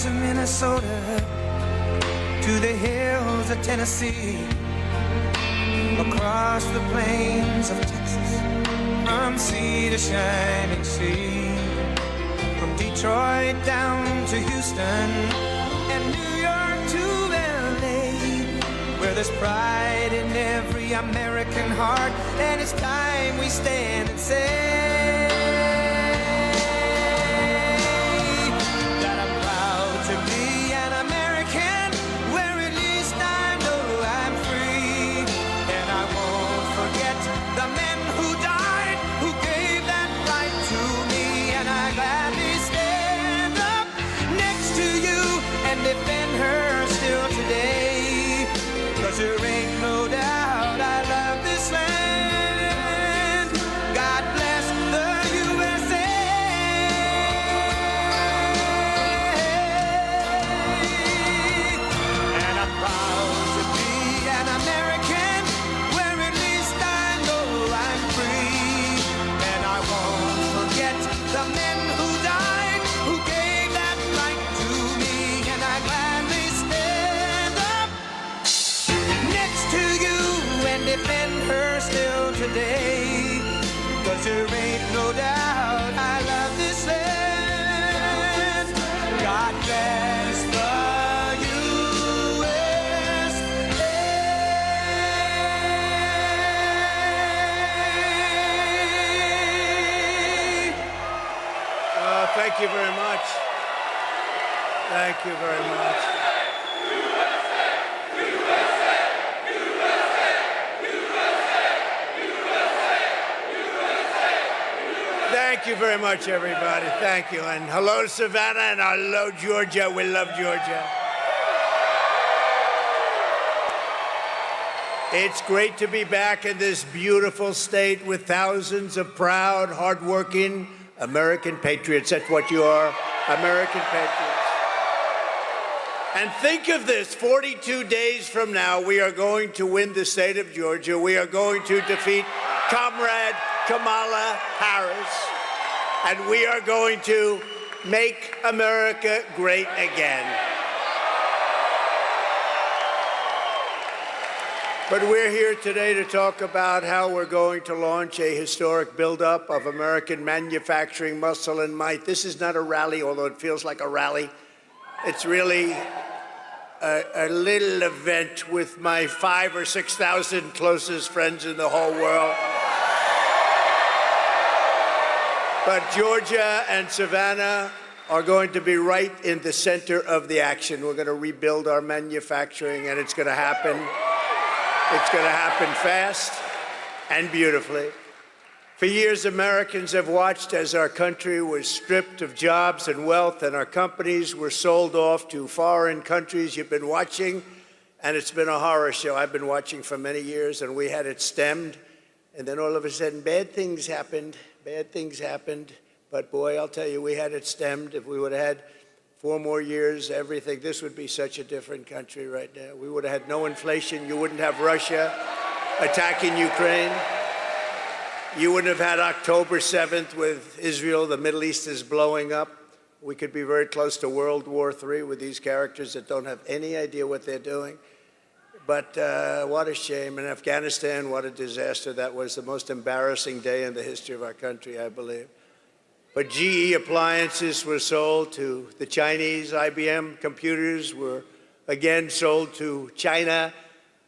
plains of Minnesota to the hills of Tennessee, across the plains of Texas, from sea to shining sea, from Detroit down to Houston and New York to LA, where there's pride in every American heart, and it's time we stand and say that I'm proud to be an American, where at least I know I'm free, and I won't forget the men who died, who gave that right to me, and I gladly stand up next to you and defend her still today, 'cause there ain't no doubt I love this land. God bless the USA. And I'm proud to be an American, where at least I know I'm free, and I won't forget the men who died, who gave that right to me, and I gladly stand up next to you and defend her still today, 'cause there ain't no doubt I love this land. God bless the USA. Thank you very much. Thank you very much. Thank you very much, everybody. Thank you. And hello, Savannah, and hello, Georgia. We love Georgia. It's great to be back in this beautiful state with thousands of proud, hardworking American patriots. That's what you are, American patriots. And think of this, 42 days from now, we are going to win the state of Georgia. We are going to defeat Comrade Kamala Harris, and we are going to make America great again. But we're here today to talk about how we're going to launch a historic buildup of American manufacturing muscle and might. This is not a rally, although it feels like a rally. It's really a little event with my 5,000 or 6,000 closest friends in the whole world. But Georgia and Savannah are going to be right in the center of the action. We're going to rebuild our manufacturing, and it's going to happen. It's going to happen fast and beautifully. For years, Americans have watched as our country was stripped of jobs and wealth, and our companies were sold off to foreign countries. You've been watching, and it's been a horror show. I've been watching for many years, and we had it stemmed. And then all of a sudden, bad things happened. Bad things happened. But boy, I'll tell you, we had it stemmed. If we would have had 4 more years, everything, this would be such a different country right now. We would have had no inflation. You wouldn't have Russia attacking Ukraine. You wouldn't have had October 7th with Israel. The Middle East is blowing up. We could be very close to World War III with these characters that don't have any idea what they're doing. But what a shame. In Afghanistan, what a disaster. That was the most embarrassing day in the history of our country, I believe. But GE appliances were sold to the Chinese. IBM computers were again sold to China.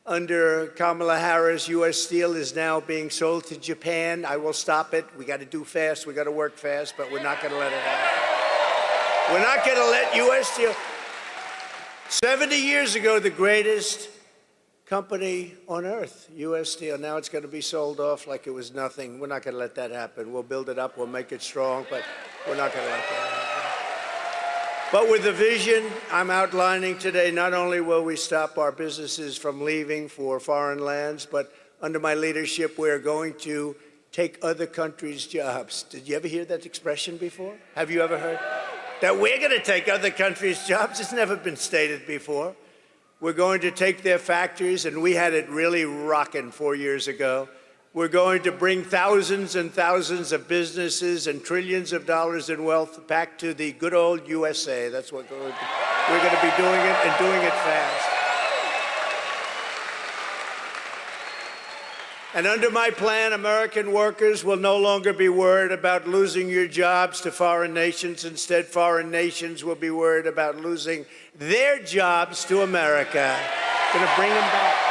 Under Kamala Harris, U.S. Steel is now being sold to Japan. I will stop it. We got to do fast. We got to work fast, but we're not going to let it happen. We're not going to let U.S. Steel. 70 years ago, the greatest company on earth, U.S. Steel. Now it's going to be sold off like it was nothing. We're not going to let that happen. We'll build it up. We'll make it strong, but we're not going to let that happen. But with the vision I'm outlining today, not only will we stop our businesses from leaving for foreign lands, but under my leadership, we're going to take other countries' jobs. Did you ever hear that expression before? Have you ever heard? That we're going to take other countries' jobs? It's never been stated before. We're going to take their factories, and we had it really rocking 4 years ago. We're going to bring thousands and thousands of businesses and trillions of dollars in wealth back to the good old USA. That's what we're going to be doing it, and doing it fast. And under my plan, American workers will no longer be worried about losing your jobs to foreign nations. Instead, foreign nations will be worried about losing their jobs to America. Going to bring them back.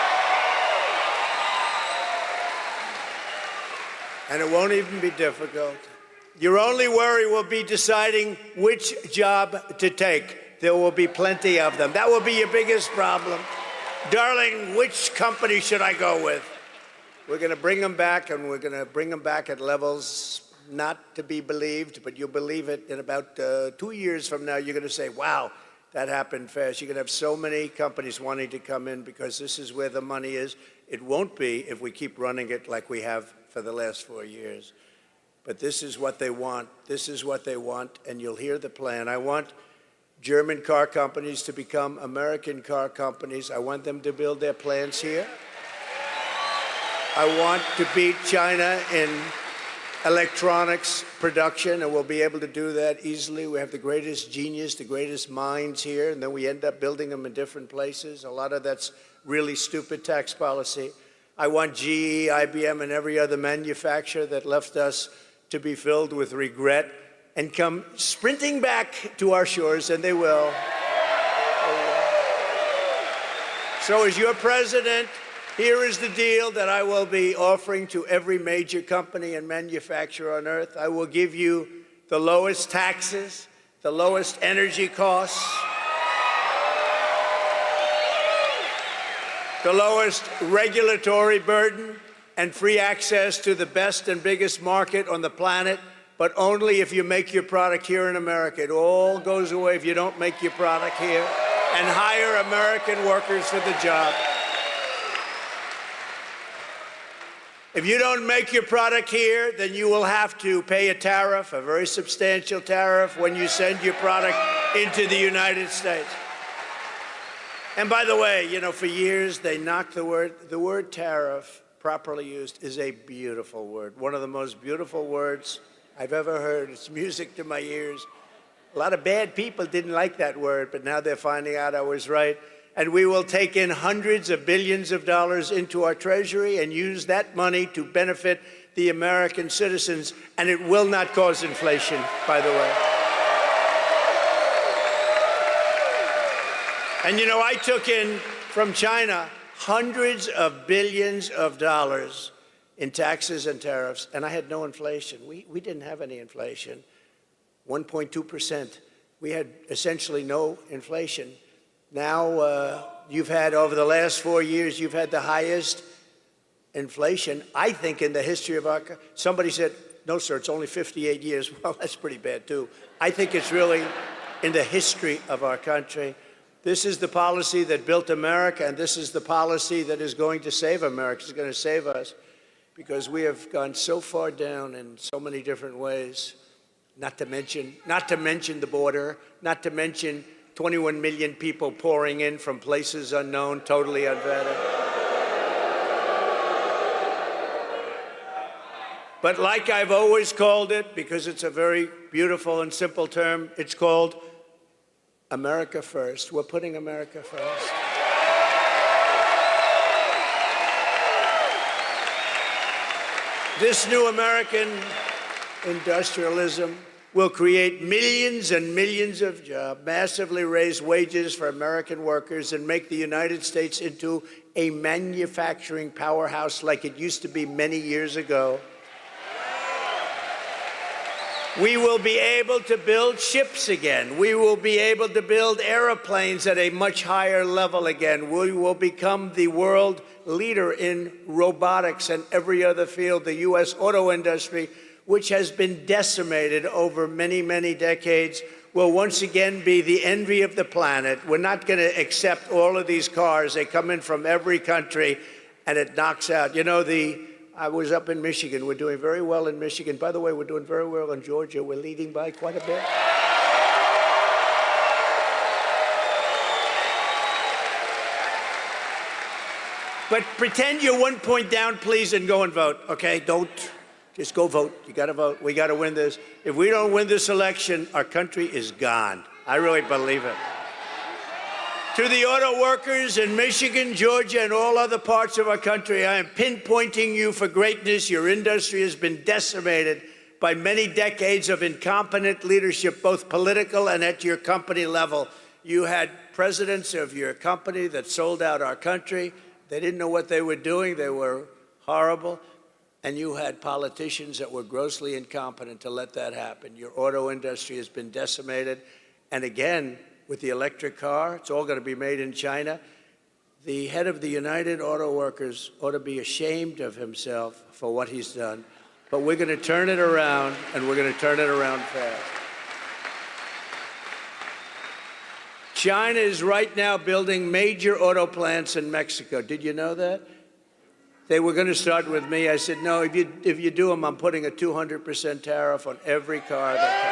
And it won't even be difficult. Your only worry will be deciding which job to take. There will be plenty of them. That will be your biggest problem. Darling, which company should I go with? We're going to bring them back, and we're going to bring them back at levels not to be believed, but you'll believe it in about 2 years from now. You're going to say, wow, that happened fast. You're going to have so many companies wanting to come in because this is where the money is. It won't be if we keep running it like we have for the last 4 years. But this is what they want. This is what they want, and you'll hear the plan. I want German car companies to become American car companies. I want them to build their plants here. I want to beat China in electronics production, and we'll be able to do that easily. We have the greatest genius, the greatest minds here, and then we end up building them in different places. A lot of that's really stupid tax policy. I want GE, IBM, and every other manufacturer that left us to be filled with regret and come sprinting back to our shores, and they will. So as your president, here is the deal that I will be offering to every major company and manufacturer on earth. I will give you the lowest taxes, the lowest energy costs, the lowest regulatory burden, and free access to the best and biggest market on the planet, but only if you make your product here in America. It all goes away if you don't make your product here, and hire American workers for the job. If you don't make your product here, then you will have to pay a tariff, a very substantial tariff, when you send your product into the United States. And by the way, you know, for years they knocked the word tariff, properly used, is a beautiful word. One of the most beautiful words I've ever heard. It's music to my ears. A lot of bad people didn't like that word, but now they're finding out I was right. And we will take in hundreds of billions of dollars into our treasury and use that money to benefit the American citizens. And it will not cause inflation, by the way. And you know, I took in from China hundreds of billions of dollars in taxes and tariffs, and I had no inflation. We didn't have any inflation, 1.2%. We had essentially no inflation. Now, you've had, over the last 4 years, you've had the highest inflation, I think, in the history of our country. Somebody said, no, sir, it's only 58 years. Well, that's pretty bad, too. I think it's really in the history of our country. This is the policy that built America, and this is the policy that is going to save America. It's going to save us, because we have gone so far down in so many different ways, not to mention the border, not to mention 21 million people pouring in from places unknown, totally unvetted. But like I've always called it, because it's a very beautiful and simple term, it's called America First. We're putting America first. This new American industrialism will create millions and millions of jobs, massively raise wages for American workers, and make the United States into a manufacturing powerhouse like it used to be many years ago. We will be able to build ships again. We will be able to build airplanes at a much higher level again. We will become the world leader in robotics and every other field. The U.S. auto industry, which has been decimated over many, many decades, will once again be the envy of the planet. We're not going to accept all of these cars. They come in from every country, and it knocks out. You know, I was up in Michigan. We're doing very well in Michigan. By the way, we're doing very well in Georgia. We're leading by quite a bit. But pretend you're 1 point down, please, and go and vote, okay? Don't. Just go vote. You got to vote. We got to win this. If we don't win this election, our country is gone. I really believe it. To the auto workers in Michigan, Georgia, and all other parts of our country, I am pinpointing you for greatness. Your industry has been decimated by many decades of incompetent leadership, both political and at your company level. You had presidents of your company that sold out our country. They didn't know what they were doing. They were horrible. And you had politicians that were grossly incompetent to let that happen. Your auto industry has been decimated. And again, with the electric car, it's all going to be made in China. The head of the United Auto Workers ought to be ashamed of himself for what he's done. But we're going to turn it around, and we're going to turn it around fast. China is right now building major auto plants in Mexico. Did you know that? They were going to start with me. I said, no, if you do them, I'm putting a 200% tariff on every car that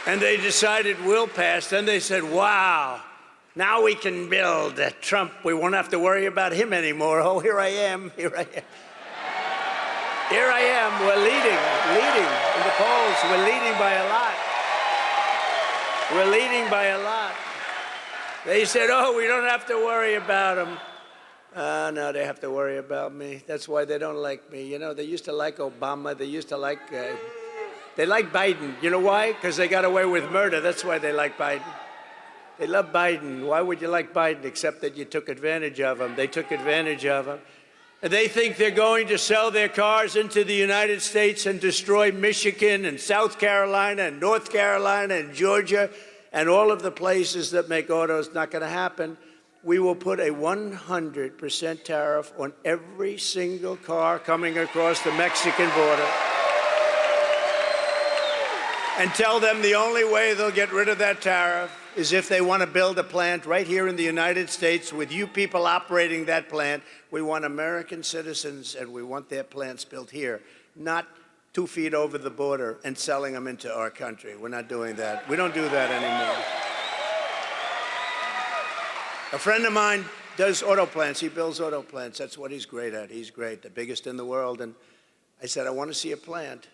comes. And they decided we'll pass. Then they said, wow, now we can build Trump. We won't have to worry about him anymore. Oh, here I am. Here I am. Here I am. We're leading in the polls. We're leading by a lot. We're leading by a lot. They said, oh, we don't have to worry about him. No, they have to worry about me. That's why they don't like me. You know, they used to like Obama. They used to like... They like Biden. You know why? Because they got away with murder. That's why they like Biden. They love Biden. Why would you like Biden except that you took advantage of him? They took advantage of him. And they think they're going to sell their cars into the United States and destroy Michigan and South Carolina and North Carolina and Georgia and all of the places that make autos. Not going to happen. We will put a 100% tariff on every single car coming across the Mexican border. And tell them the only way they'll get rid of that tariff is if they want to build a plant right here in the United States with you people operating that plant. We want American citizens, and we want their plants built here, not 2 feet over the border and selling them into our country. We're not doing that. We don't do that anymore. A friend of mine does auto plants. He builds auto plants. That's what he's great at. He's great, the biggest in the world. And I said, I want to see a plant.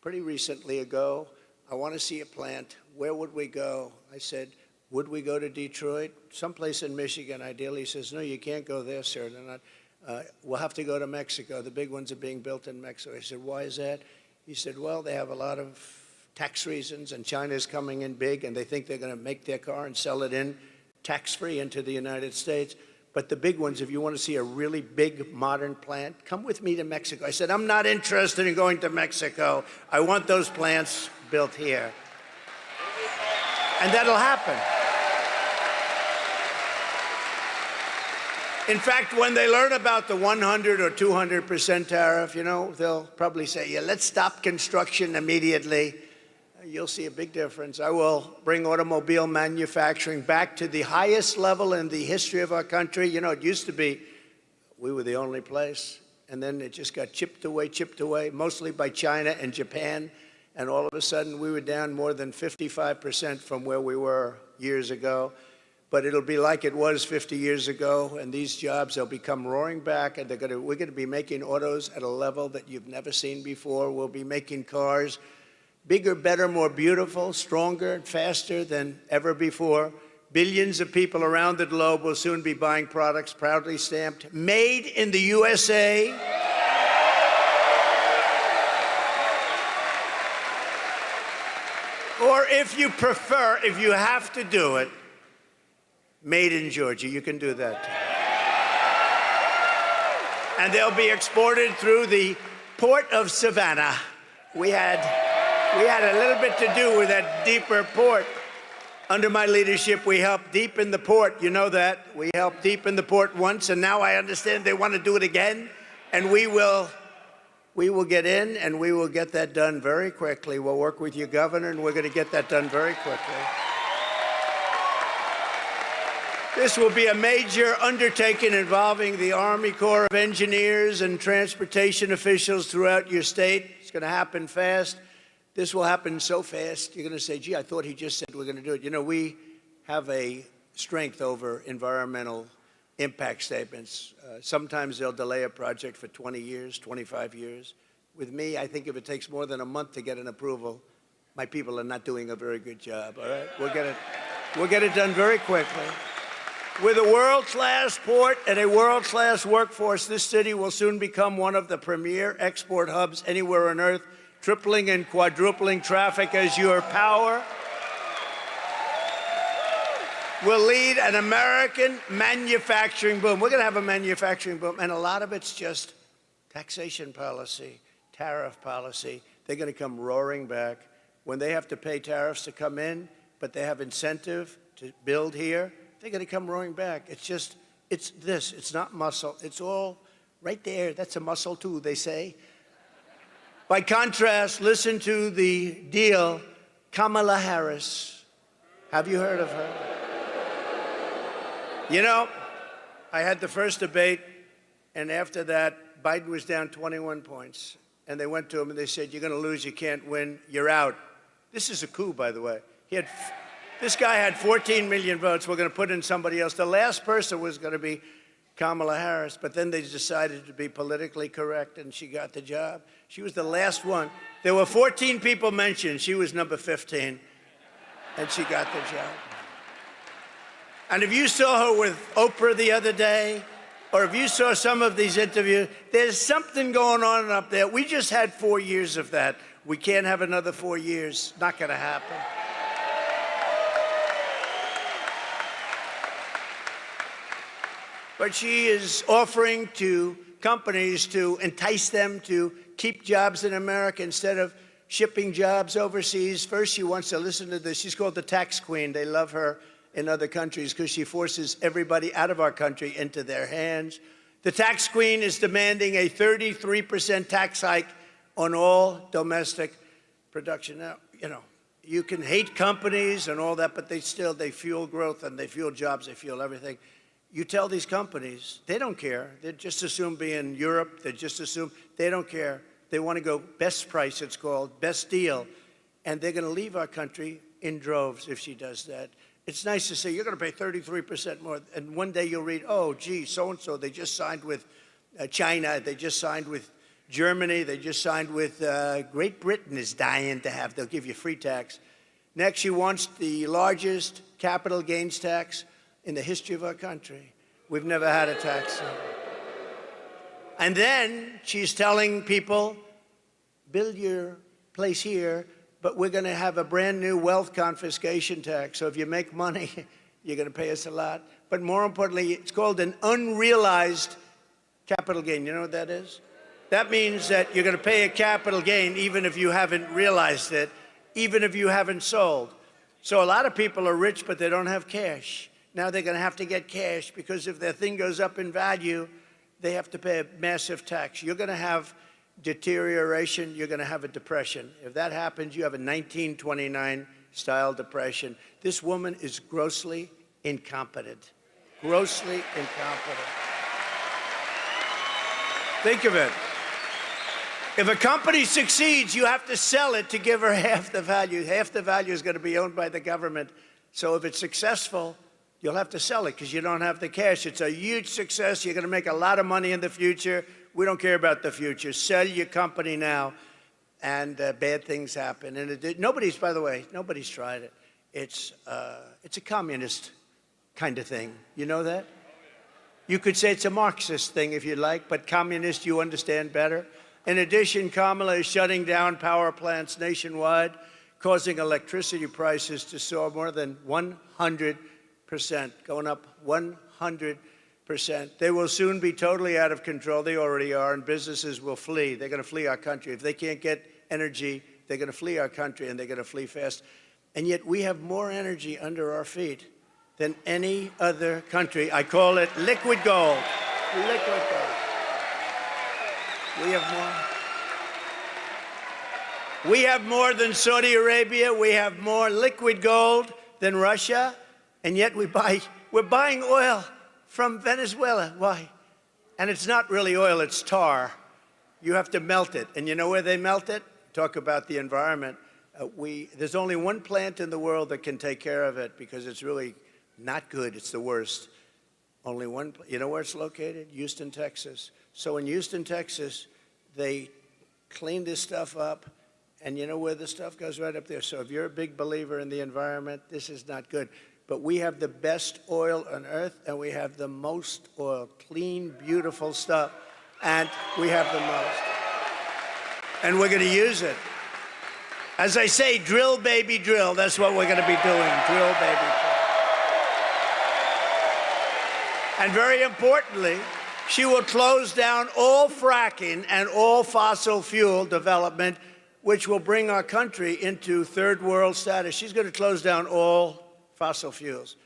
Pretty recently ago, I want to see a plant. Where would we go? I said, would we go to Detroit? Someplace in Michigan, ideally. He says, no, you can't go there, sir. They're not. We'll have to go to Mexico. The big ones are being built in Mexico. I said, why is that? He said, well, they have a lot of tax reasons, and China's coming in big, and they think they're going to make their car and sell it in tax-free into the United States. But the big ones, if you want to see a really big modern plant, come with me to Mexico. I said, I'm not interested in going to Mexico. I want those plants built here. And that'll happen. In fact, when they learn about the 100 or 200% tariff, you know, they'll probably say, yeah, let's stop construction immediately. You'll see a big difference. I will bring automobile manufacturing back to the highest level in the history of our country. You know, it used to be we were the only place, and then it just got chipped away, mostly by China and Japan. And all of a sudden, we were down more than 55% from where we were years ago. But it'll be like it was 50 years ago, and these jobs, they'll become roaring back, and we're going to be making autos at a level that you've never seen before. We'll be making cars bigger, better, more beautiful, stronger, faster than ever before. Billions of people around the globe will soon be buying products proudly stamped, made in the USA. Or if you prefer, if you have to do it, made in Georgia. You can do that too. And they'll be exported through the port of Savannah. We had a little bit to do with that deeper port. Under my leadership, we helped deepen the port. You know that. We helped deepen the port once, and now I understand they want to do it again. And we will get in, and we will get that done very quickly. We'll work with you, Governor, and we're going to get that done very quickly. This will be a major undertaking involving the Army Corps of Engineers and transportation officials throughout your state. It's going to happen fast. This will happen so fast, you're going to say, gee, I thought he just said we're going to do it. You know, we have a strength over environmental impact statements. Sometimes they'll delay a project for 20 years, 25 years. With me, I think if it takes more than a month to get an approval, my people are not doing a very good job, all right? We'll get it done very quickly. With a world-class port and a world-class workforce, this city will soon become one of the premier export hubs anywhere on Earth, tripling and quadrupling traffic as your power will lead an American manufacturing boom. We're going to have a manufacturing boom, and a lot of it's just taxation policy, tariff policy. They're going to come roaring back. When they have to pay tariffs to come in, but they have incentive to build here, they're going to come roaring back. It's this. It's not muscle. It's all right there. That's a muscle, too, they say. By contrast, listen to the deal, Kamala Harris. Have you heard of her? You know, I had the first debate, and after that, Biden was down 21 points. And they went to him and they said, you're going to lose, you can't win, you're out. This is a coup, by the way. This guy had 14 million votes. We're going to put in somebody else. The last person was going to be Kamala Harris, but then they decided to be politically correct, and she got the job. She was the last one. There were 14 people mentioned. She was number 15, and she got the job. And if you saw her with Oprah the other day, or if you saw some of these interviews, there's something going on up there. We just had 4 years of that. We can't have another 4 years. Not going to happen. But she is offering to companies to entice them to keep jobs in America instead of shipping jobs overseas. First, she wants to listen to this. She's called the tax queen. They love her in other countries because she forces everybody out of our country into their hands. The tax queen is demanding a 33% tax hike on all domestic production. Now, you know, you can hate companies and all that, but they fuel growth and they fuel jobs, they fuel everything. You tell these companies, they don't care. They just assume be in Europe. They just assume, they don't care. They want to go best price, it's called, best deal. And they're going to leave our country in droves if she does that. It's nice to say, you're going to pay 33% more. And one day you'll read, oh, gee, so-and-so, they just signed with China. They just signed with Germany. They just signed with Great Britain is dying to have. They'll give you free tax. Next, she wants the largest capital gains tax in the history of our country. We've never had a tax. And then she's telling people, build your place here, but we're going to have a brand new wealth confiscation tax. So if you make money, you're going to pay us a lot. But more importantly, it's called an unrealized capital gain. You know what that is? That means that you're going to pay a capital gain even if you haven't realized it, even if you haven't sold. So a lot of people are rich, but they don't have cash. Now they're going to have to get cash because if their thing goes up in value, they have to pay a massive tax. You're going to have deterioration, you're going to have a depression. If that happens, you have a 1929-style depression. This woman is grossly incompetent. Grossly incompetent. Think of it. If a company succeeds, you have to sell it to give her half the value. Half the value is going to be owned by the government. So if it's successful, you'll have to sell it because you don't have the cash. It's a huge success. You're going to make a lot of money in the future. We don't care about the future. Sell your company now, and bad things happen. And nobody's, by the way, nobody's tried it. It's a communist kind of thing. You know that? You could say it's a Marxist thing if you like, but communist you understand better. In addition, Kamala is shutting down power plants nationwide, causing electricity prices to soar more than 100%, going up 100%. They will soon be totally out of control. They already are, and businesses will flee. They're going to flee our country. If they can't get energy, they're going to flee our country, and they're going to flee fast. And yet we have more energy under our feet than any other country. I call it liquid gold. Liquid gold. We have more. We have more than Saudi Arabia. We have more liquid gold than Russia, and yet we're buying oil from Venezuela. Why? And it's not really oil, it's tar. You have to melt it. And you know where they melt it? Talk about the environment. There's only one plant in the world that can take care of it because it's really Not good, it's the worst. Only one, you know where it's located? Houston, Texas. So in Houston, Texas, they clean this stuff up, and you know where the stuff goes? Right up there. So if you're a big believer in the environment, this is not good. But we have the best oil on earth, and we have the most oil, clean, beautiful stuff, and we have the most. And we're going to use it. As I say, drill, baby, drill. That's what we're going to be doing, drill, baby, drill. And very importantly, she will close down all fracking and all fossil fuel development, which will bring our country into third world status. She's going to close down all fossil fuels.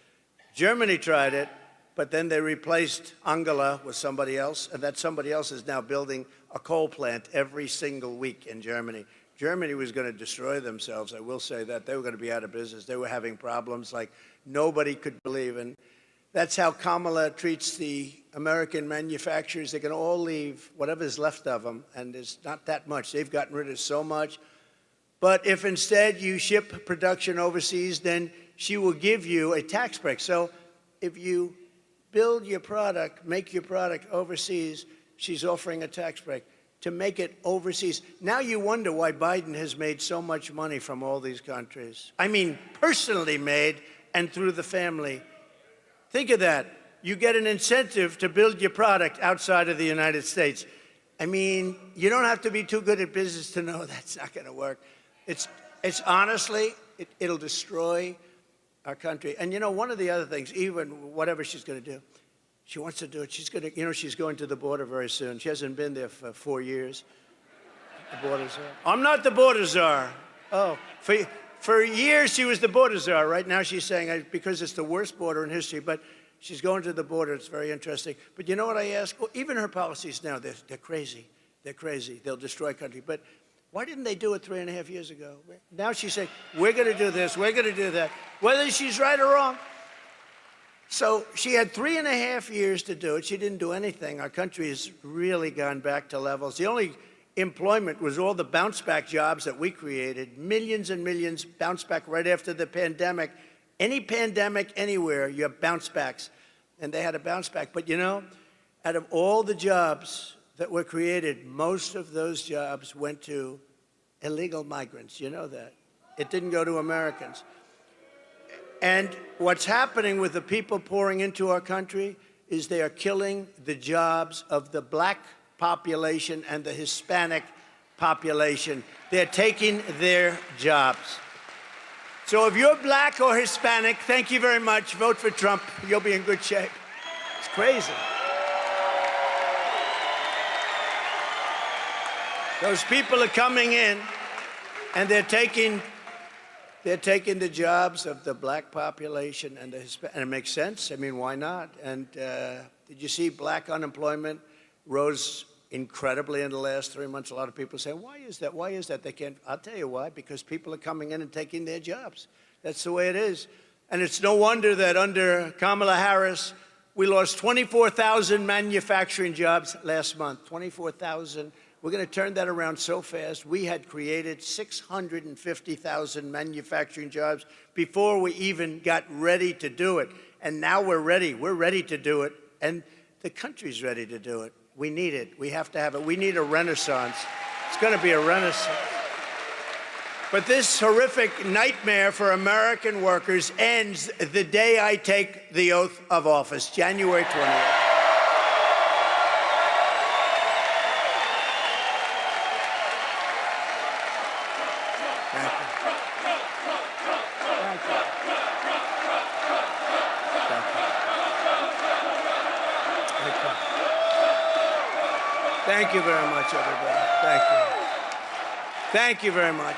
Germany tried it, but then they replaced Angela with somebody else, and that somebody else is now building a coal plant every single week in Germany. Germany was going to destroy themselves, I will say that. They were going to be out of business. They were having problems like nobody could believe in. That's how Kamala treats the American manufacturers. They can all leave whatever's left of them, and there's not that much. They've gotten rid of so much. But if instead you ship production overseas, then she will give you a tax break. So if you build your product, make your product overseas, she's offering a tax break to make it overseas. Now you wonder why Biden has made so much money from all these countries. I mean, personally made and through the family. Think of that. You get an incentive to build your product outside of the United States. I mean, you don't have to be too good at business to know that's not going to work. It's honestly, it'll destroy our country. And you know, one of the other things, even whatever she's going to do, she wants to do it. She's going to, you know, she's going to the border very soon. She hasn't been there for 4 years. The border czar. I'm not the border czar. Oh, for years, she was the border czar. Right now, she's saying, because it's the worst border in history, but she's going to the border. It's very interesting. But you know what I ask? Well, even her policies now, they're crazy. They're crazy. They'll destroy country. But why didn't they do it 3.5 years ago? Now she's saying, we're going to do this, we're going to do that, whether she's right or wrong. So she had 3.5 years to do it. She didn't do anything. Our country has really gone back to levels. The only employment was all the bounce-back jobs that we created. Millions and millions bounced back right after the pandemic. Any pandemic anywhere, you have bounce-backs. And they had a bounce-back. But you know, out of all the jobs that were created, most of those jobs went to illegal migrants. You know that. It didn't go to Americans. And what's happening with the people pouring into our country is they are killing the jobs of the black population and the Hispanic population. They're taking their jobs. So if you're black or Hispanic, thank you very much. Vote for Trump. You'll be in good shape. It's crazy. Those people are coming in, and they're taking the jobs of the black population and the Hispanic. And it makes sense. I mean, why not? And did you see black unemployment rose incredibly in the last 3 months? A lot of people say, why is that? Why is that? They can't. I'll tell you why. Because people are coming in and taking their jobs. That's the way it is. And it's no wonder that under Kamala Harris, we lost 24,000 manufacturing jobs last month. 24,000. We're going to turn that around so fast. We had created 650,000 manufacturing jobs before we even got ready to do it. And now we're ready. We're ready to do it. And the country's ready to do it. We need it. We have to have it. We need a renaissance. It's going to be a renaissance. But this horrific nightmare for American workers ends the day I take the oath of office, January 20th. Thank you very much, everybody. Thank you. Thank you very much.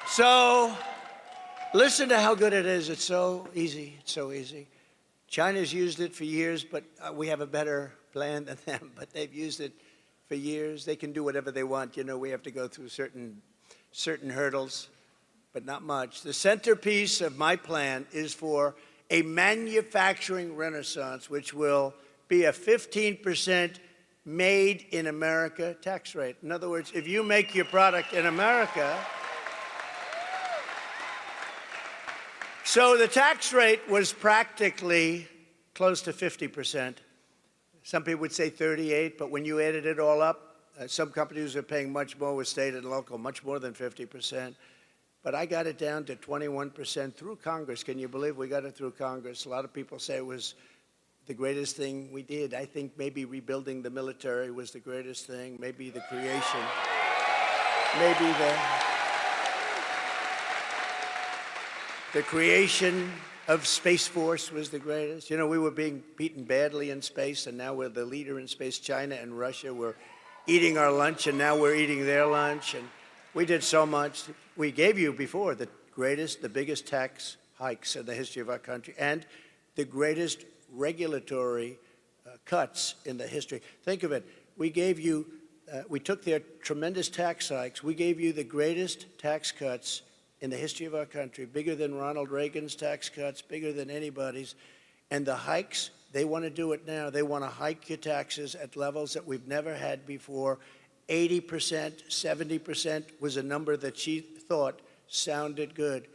So, listen to how good it is. It's so easy. It's so easy. China's used it for years, but we have a better plan than them. But they've used it for years. They can do whatever they want. You know, we have to go through certain hurdles, but not much. The centerpiece of my plan is for a manufacturing renaissance, which will be a 15% made in America tax rate. In other words, if you make your product in America, So the tax rate was practically close to 50%. Some people would say 38, but when you added it all up, some companies are paying much more with state and local, much more than 50%. But I got it down to 21% through Congress. Can you believe we got it through Congress? A lot of people say it was the greatest thing we did. I think maybe rebuilding the military was the greatest thing, maybe the creation, maybe the creation of Space Force was the greatest. You know, we were being beaten badly in space, and now we're the leader in space. China and Russia were eating our lunch, and now we're eating their lunch. And we did so much. We gave you before the biggest tax hikes in the history of our country, and the greatest regulatory cuts in the history. Think of it. We gave you, we took their tremendous tax hikes. We gave you the greatest tax cuts in the history of our country, bigger than Ronald Reagan's tax cuts, bigger than anybody's. And the hikes, they want to do it now. They want to hike your taxes at levels that we've never had before. 80%, 70% was a number that she thought sounded good.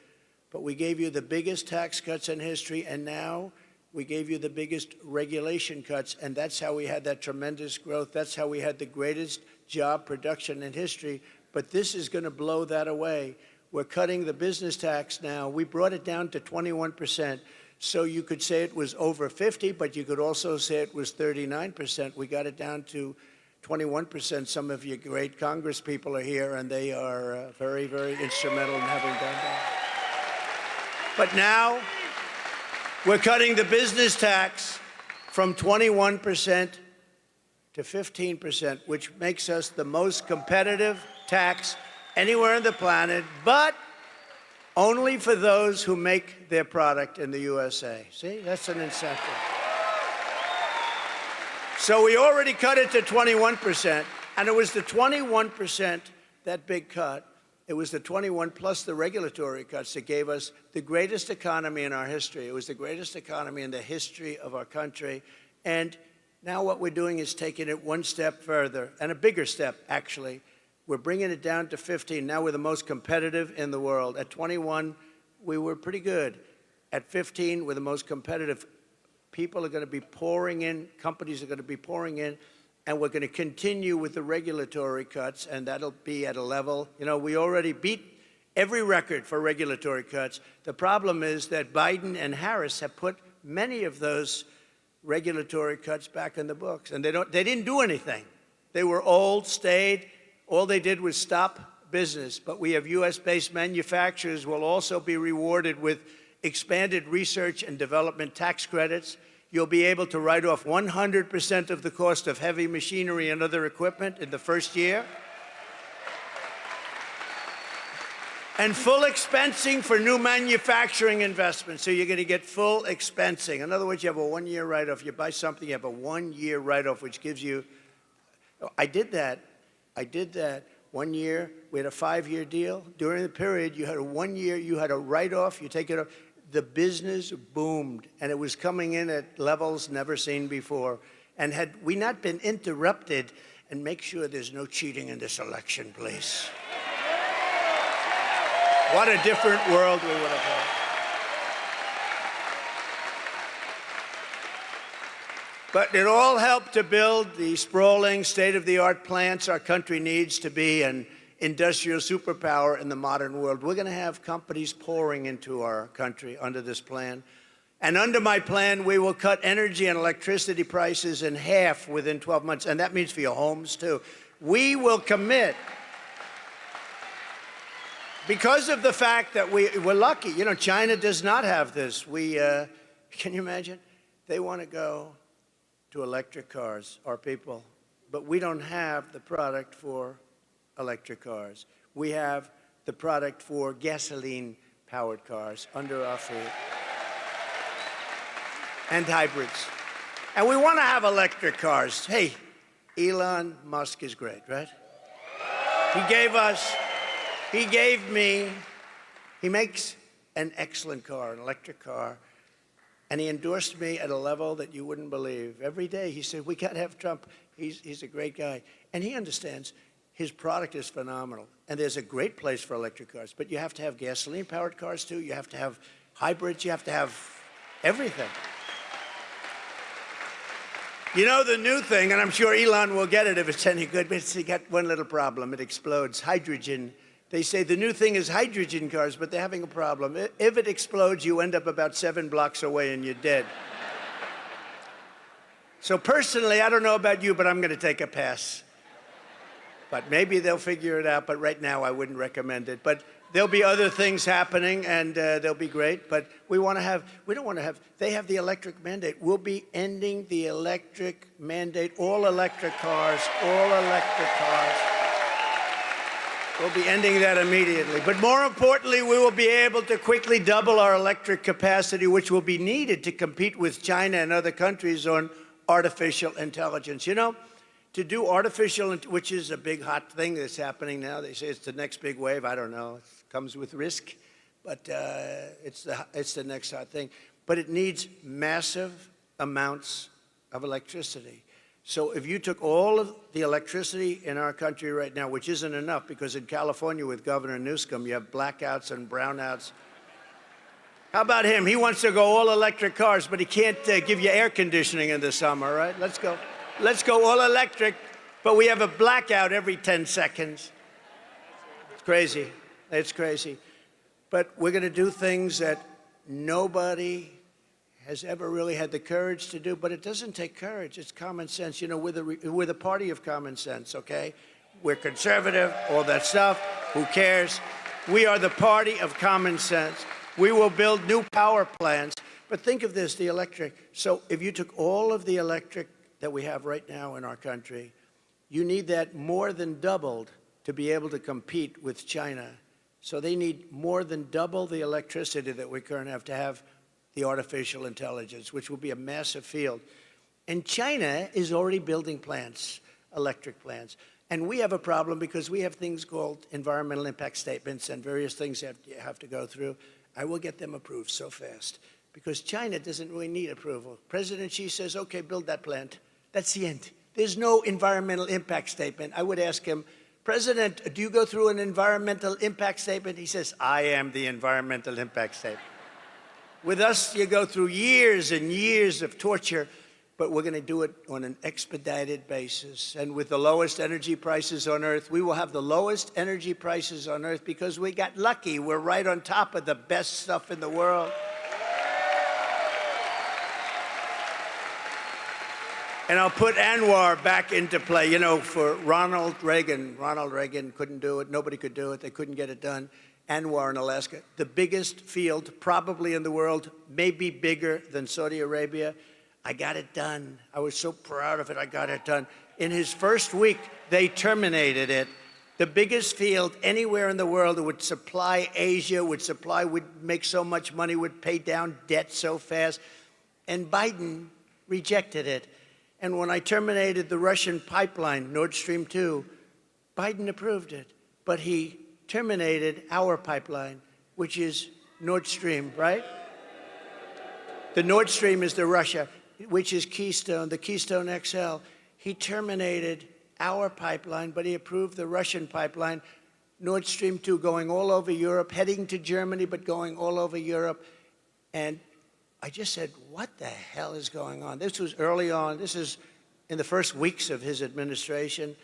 But we gave you the biggest tax cuts in history, and now we gave you the biggest regulation cuts, and that's how we had that tremendous growth. That's how we had the greatest job production in history. But this is going to blow that away. We're cutting the business tax now. We brought it down to 21%. So you could say it was over 50, but you could also say it was 39%. We got it down to 21%. Some of your great Congress people are here, and they are very, very instrumental in having done that. But now we're cutting the business tax from 21% to 15%, which makes us the most competitive tax anywhere on the planet, but only for those who make their product in the USA. See, that's an incentive. So we already cut it to 21%, and it was the 21%, that big cut, it was the 21 plus the regulatory cuts that gave us the greatest economy in our history. It was the greatest economy in the history of our country. And now what we're doing is taking it one step further, and a bigger step, actually. We're bringing it down to 15. Now we're the most competitive in the world. At 21, we were pretty good. At 15, we're the most competitive. People are going to be pouring in, companies are going to be pouring in, and we're going to continue with the regulatory cuts, and that'll be at a level. You know, we already beat every record for regulatory cuts. The problem is that Biden and Harris have put many of those regulatory cuts back in the books, and they didn't do anything. They were old, stayed. All they did was stop business. But we have U.S.-based manufacturers will also be rewarded with expanded research and development tax credits. You'll be able to write off 100% of the cost of heavy machinery and other equipment in the first year. And full expensing for new manufacturing investments. So you're going to get full expensing. In other words, you have a one-year write-off. You buy something, you have a one-year write-off, which gives you, I did that 1 year. We had a 5-year deal. During the period, you had a 1 year, you had a write-off, you take it off. The business boomed, and it was coming in at levels never seen before. And had we not been interrupted, and make sure there's no cheating in this election, please. What a different world we would have had. But it all helped to build the sprawling, state-of-the-art plants our country needs to be an industrial superpower in the modern world. We're going to have companies pouring into our country under this plan. And under my plan, we will cut energy and electricity prices in half within 12 months. And that means for your homes, too. We will commit, because of the fact that we're lucky. You know, China does not have this. Can you imagine? They want to go to electric cars, our people. But we don't have the product for electric cars. We have the product for gasoline-powered cars under our feet. And hybrids. And we want to have electric cars. Hey, Elon Musk is great, right? He makes an excellent car, an electric car. And he endorsed me at a level that you wouldn't believe. Every day he said, we got to have Trump. He's a great guy. And he understands his product is phenomenal. And there's a great place for electric cars. But you have to have gasoline-powered cars, too. You have to have hybrids, you have to have everything. You know the new thing, and I'm sure Elon will get it if it's any good, but it's got one little problem. It explodes. Hydrogen. They say the new thing is hydrogen cars, but they're having a problem. If it explodes, you end up about 7 blocks away and you're dead. So personally, I don't know about you, but I'm going to take a pass. But maybe they'll figure it out, but right now I wouldn't recommend it. But there'll be other things happening, and they'll be great. But we don't want to have, they have the electric mandate. We'll be ending the electric mandate, all electric cars. We'll be ending that immediately. But more importantly, we will be able to quickly double our electric capacity, which will be needed to compete with China and other countries on artificial intelligence. You know, to do artificial, which is a big hot thing that's happening now. They say it's the next big wave. I don't know. It comes with risk, but it's the next hot thing. But it needs massive amounts of electricity. So if you took all of the electricity in our country right now, which isn't enough, because in California with Governor Newsom, you have blackouts and brownouts. How about him? He wants to go all electric cars, but he can't give you air conditioning in the summer, right? Let's go all electric, but we have a blackout every 10 seconds. It's crazy. It's crazy. But we're going to do things that nobody has ever really had the courage to do, but it doesn't take courage. It's common sense. You know, we're the party of common sense, okay? We're conservative, all that stuff. Who cares? We are the party of common sense. We will build new power plants. But think of this, the electric. So if you took all of the electric that we have right now in our country, you need that more than doubled to be able to compete with China. So they need more than double the electricity that we currently have to have the artificial intelligence, which will be a massive field. And China is already building plants, electric plants. And we have a problem because we have things called environmental impact statements and various things that you have to go through. I will get them approved so fast because China doesn't really need approval. President Xi says, okay, build that plant. That's the end. There's no environmental impact statement. I would ask him, President, do you go through an environmental impact statement? He says, I am the environmental impact statement. With us, you go through years and years of torture, but we're going to do it on an expedited basis. And with the lowest energy prices on Earth, we will have the lowest energy prices on Earth because we got lucky. We're right on top of the best stuff in the world. And I'll put Anwar back into play. You know, for Ronald Reagan couldn't do it. Nobody could do it. They couldn't get it done. Anwar in Alaska, the biggest field probably in the world, maybe bigger than Saudi Arabia. I got it done. I was so proud of it. I got it done. In his first week, they terminated it. The biggest field anywhere in the world that would supply Asia, would make so much money, would pay down debt so fast. And Biden rejected it. And when I terminated the Russian pipeline, Nord Stream 2, Biden approved it. But he terminated our pipeline, which is Nord Stream, right? The Nord Stream is the Russia, which is Keystone, the Keystone XL. He terminated our pipeline, but he approved the Russian pipeline, Nord Stream 2, going all over Europe, heading to Germany, but going all over Europe. And I just said, what the hell is going on? This was early on. This is in the first weeks of his administration.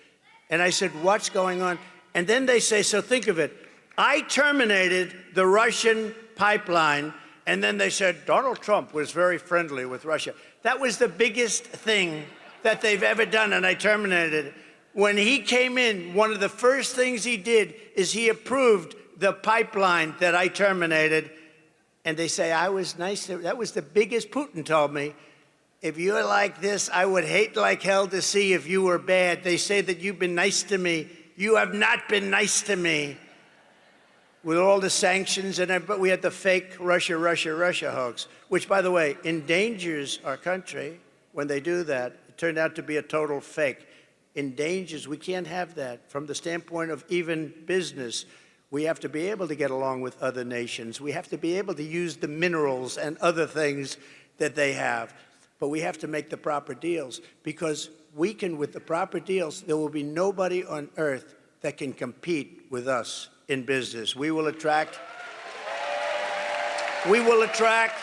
And I said, what's going on? And then they say, so think of it. I terminated the Russian pipeline, and then they said, Donald Trump was very friendly with Russia. That was the biggest thing that they've ever done, and I terminated it. When he came in, one of the first things he did is he approved the pipeline that I terminated. And they say, I was nice. That was the biggest. Putin told me, if you're like this, I would hate like hell to see if you were bad. They say that you've been nice to me. You have not been nice to me. With all the sanctions, but we had the fake Russia hoax, which, by the way, endangers our country when they do that. It turned out to be a total fake. Endangers, we can't have that. From the standpoint of even business, we have to be able to get along with other nations. We have to be able to use the minerals and other things that they have. But we have to make the proper deals, because we can, with the proper deals, there will be nobody on earth that can compete with us in business. We will attract We will attract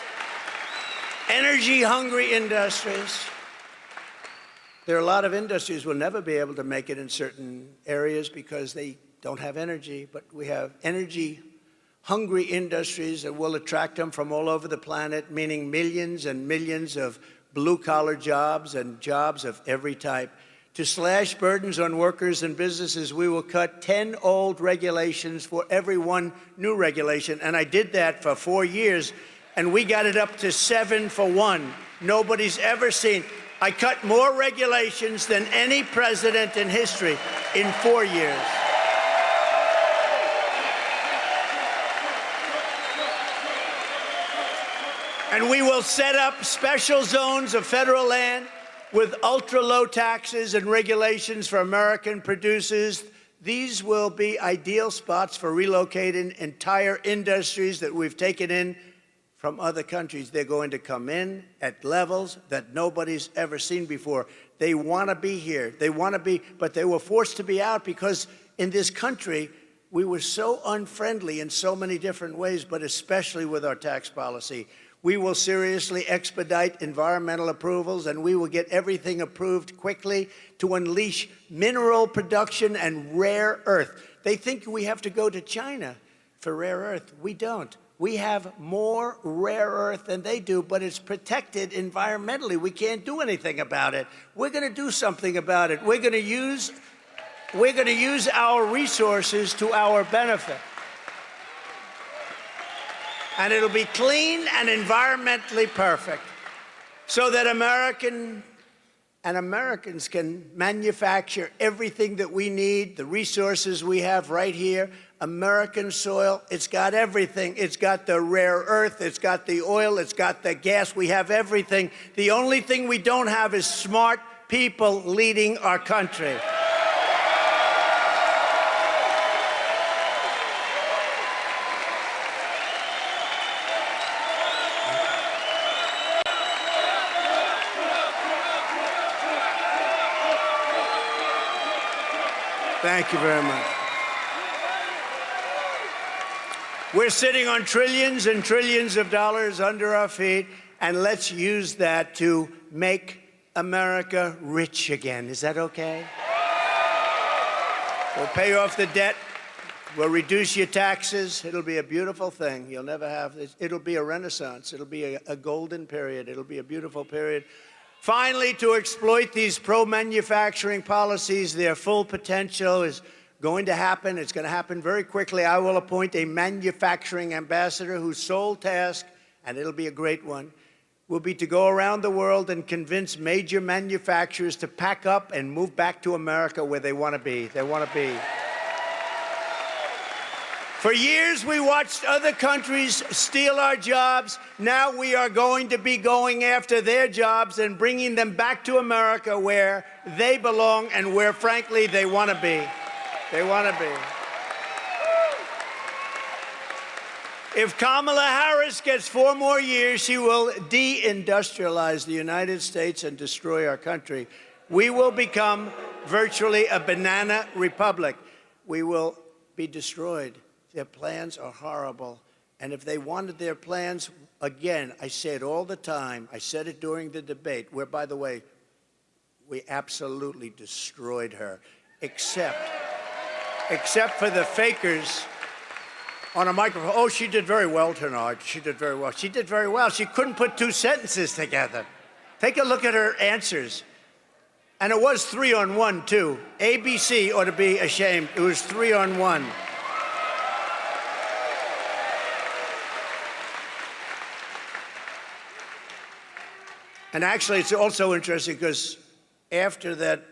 energy-hungry industries. There are a lot of industries will never be able to make it in certain areas because they don't have energy, but we have energy-hungry industries that will attract them from all over the planet, meaning millions and millions of blue-collar jobs and jobs of every type. To slash burdens on workers and businesses, we will cut 10 old regulations for every one new regulation. And I did that for 4 years, and we got it up to 7 for 1. Nobody's ever seen. I cut more regulations than any president in history in 4 years. And we will set up special zones of federal land with ultra-low taxes and regulations for American producers. These will be ideal spots for relocating entire industries that we've taken in from other countries. They're going to come in at levels that nobody's ever seen before. They want to be here. They want to be, but they were forced to be out because in this country, we were so unfriendly in so many different ways, but especially with our tax policy. We will seriously expedite environmental approvals, and we will get everything approved quickly to unleash mineral production and rare earth. They think we have to go to China for rare earth. We don't. We have more rare earth than they do, but it's protected environmentally. We can't do anything about it. We're going to do something about it. We're going to use our resources to our benefit. And it'll be clean and environmentally perfect so that Americans can manufacture everything that we need, the resources we have right here. American soil, it's got everything. It's got the rare earth, it's got the oil, it's got the gas. We have everything. The only thing we don't have is smart people leading our country. Thank you very much. We're sitting on trillions and trillions of dollars under our feet, and let's use that to make America rich again. Is that okay? We'll pay off the debt. We'll reduce your taxes. It'll be a beautiful thing. You'll never have this. It'll be a renaissance. It'll be a golden period. It'll be a beautiful period. Finally, to exploit these pro-manufacturing policies, their full potential is going to happen. It's going to happen very quickly. I will appoint a manufacturing ambassador whose sole task, and it'll be a great one, will be to go around the world and convince major manufacturers to pack up and move back to America where they want to be. They want to be. For years, we watched other countries steal our jobs. Now we are going to be going after their jobs and bringing them back to America where they belong and where, frankly, they want to be. They want to be. If Kamala Harris gets 4 more years, she will deindustrialize the United States and destroy our country. We will become virtually a banana republic. We will be destroyed. Their plans are horrible. And if they wanted their plans, again, I say it all the time. I said it during the debate, where, by the way, we absolutely destroyed her, except for the fakers on a microphone. Oh, she did very well tonight. She did very well. She did very well. She couldn't put 2 sentences together. Take a look at her answers. And it was 3-on-1, too. ABC ought to be ashamed. It was 3-on-1. And actually, it's also interesting because after that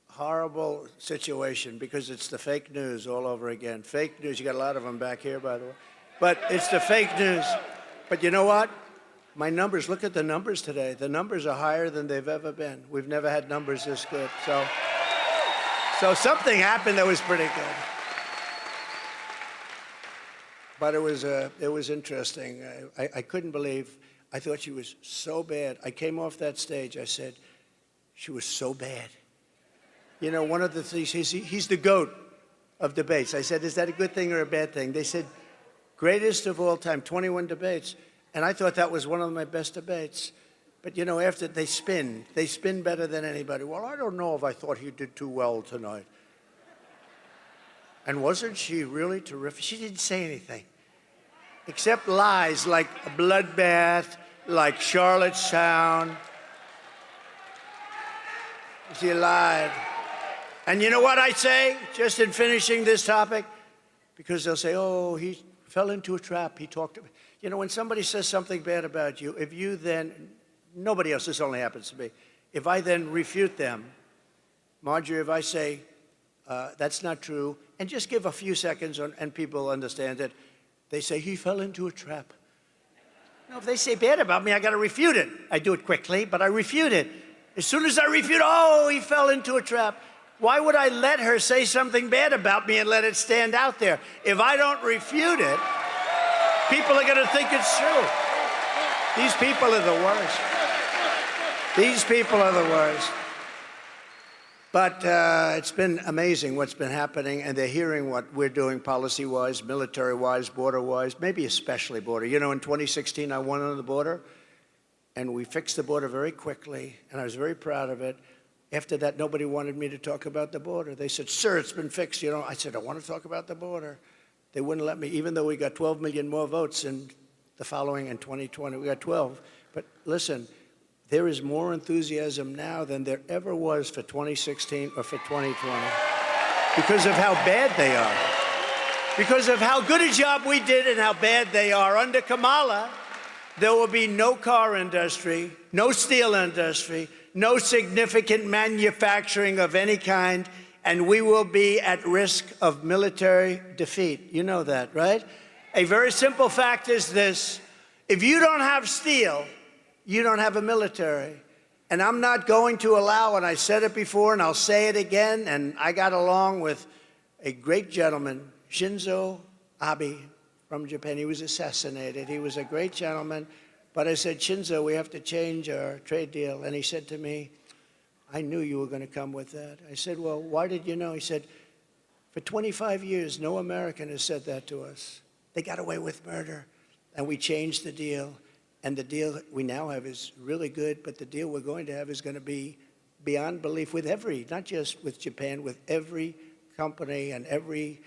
horrible situation, because it's the fake news all over again. Fake news, you got a lot of them back here, by the way. But it's the fake news. But you know what? My numbers, look at the numbers today. The numbers are higher than they've ever been. We've never had numbers this good. So something happened that was pretty good. But it was interesting. I couldn't believe. I thought she was so bad. I came off that stage. I said, she was so bad. You know, one of the things, he's the GOAT of debates. I said, is that a good thing or a bad thing? They said, Greatest of all time, 21 debates. And I thought that was one of my best debates. But, you know, after they spin better than anybody. Well, I don't know if I thought he did too well tonight. And wasn't she really terrific? She didn't say anything, except lies like a bloodbath, like Charlottetown. She lied. And you know what I say, just in finishing this topic? Because they'll say, oh, he fell into a trap. He talked to me. You know, when somebody says something bad about you, if you then, nobody else, this only happens to me, if I then refute them, Marjorie, if I say, that's not true, and just give a few seconds and people understand it, they say, he fell into a trap. No, if they say bad about me, I got to refute it. I do it quickly, but I refute it. As soon as I refute, oh, he fell into a trap. Why would I let her say something bad about me and let it stand out there? If I don't refute it, people are going to think it's true. These people are the worst. These people are the worst. But it's been amazing what's been happening, and they're hearing what we're doing policy-wise, military-wise, border-wise, maybe especially border. You know, in 2016, I won on the border, and we fixed the border very quickly, and I was very proud of it. After that, nobody wanted me to talk about the border. They said, sir, it's been fixed. You know, I said, I want to talk about the border. They wouldn't let me, even though we got 12 million more votes in the following in 2020. We got 12. But listen, there is more enthusiasm now than there ever was for 2016 or for 2020 because of how bad they are, because of how good a job we did and how bad they are. Under Kamala, there will be no car industry, no steel industry, no significant manufacturing of any kind, and we will be at risk of military defeat. You know that, right? A very simple fact is this. If you don't have steel, you don't have a military. And I'm not going to allow, and I said it before and I'll say it again, and I got along with a great gentleman, Shinzo Abe from Japan. He was assassinated. He was a great gentleman. But I said, Shinzo, we have to change our trade deal. And he said to me, I knew you were going to come with that. I said, well, why did you know? He said, for 25 years, no American has said that to us. They got away with murder, and we changed the deal. And the deal we now have is really good, but the deal we're going to have is going to be beyond belief with every, not just with Japan, with every company and every,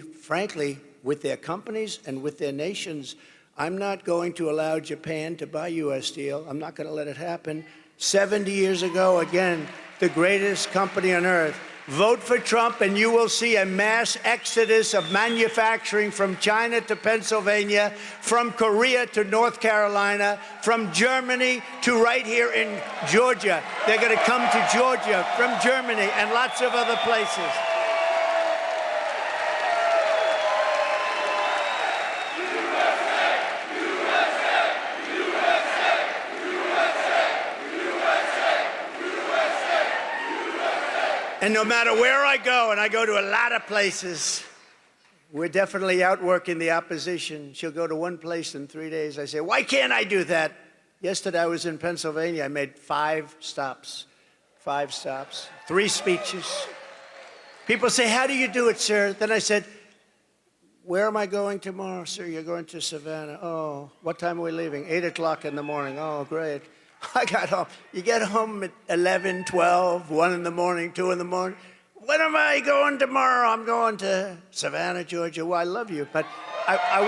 frankly, with their companies and with their nations. I'm not going to allow Japan to buy U.S. steel. I'm not going to let it happen. 70 years ago, again, the greatest company on earth. Vote for Trump, and you will see a mass exodus of manufacturing from China to Pennsylvania, from Korea to North Carolina, from Germany to right here in Georgia. They're going to come to Georgia from Germany and lots of other places. And no matter where I go, and I go to a lot of places, we're definitely outworking the opposition. She'll go to one place in 3 days. I say, why can't I do that? Yesterday I was in Pennsylvania. I made 5 stops, 3 speeches. People say, how do you do it, sir? Then I said, where am I going tomorrow? Sir, you're going to Savannah. Oh, what time are we leaving? 8 o'clock in the morning. Oh, great. I got home. You get home at 11, 12, 1 in the morning, 2 in the morning. When am I going tomorrow? I'm going to Savannah, Georgia. Well, I love you, but I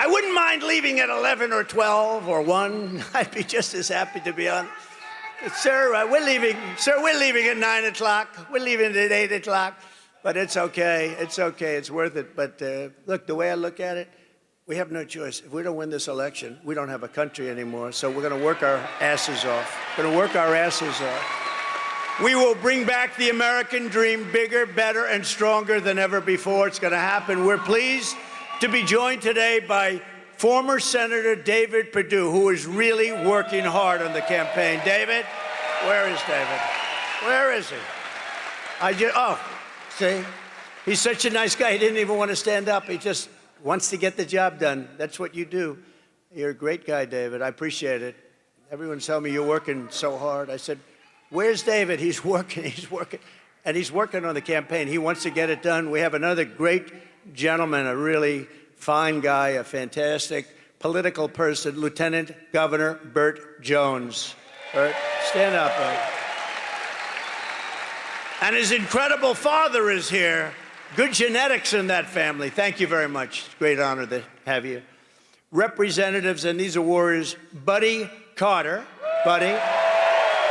wouldn't mind leaving at 11 or 12 or 1. I'd be just as happy to be on. Sir, we're leaving. Sir, we're leaving at 9 o'clock. We're leaving at 8 o'clock. But it's okay. It's okay. It's worth it. But look, the way I look at it, we have no choice. If we don't win this election, we don't have a country anymore. So we're going to work our asses off. We're going to work our asses off. We will bring back the American dream bigger, better, and stronger than ever before. It's going to happen. We're pleased to be joined today by former Senator David Perdue, who is really working hard on the campaign. David? Where is David? Where is he? See? He's such a nice guy. He didn't even want to stand up. He just wants to get the job done. That's what you do. You're a great guy, David. I appreciate it. Everyone's telling me you're working so hard. I said, where's David? He's working. He's working. and he's working on the campaign. He wants to get it done. We have another great gentleman, a really fine guy, a fantastic political person, Lieutenant Governor Burt Jones. Burt, stand up, Burt. And his incredible father is here. Good genetics in that family. Thank you very much. It's a great honor to have you. Representatives, and these are warriors, Buddy Carter. Buddy,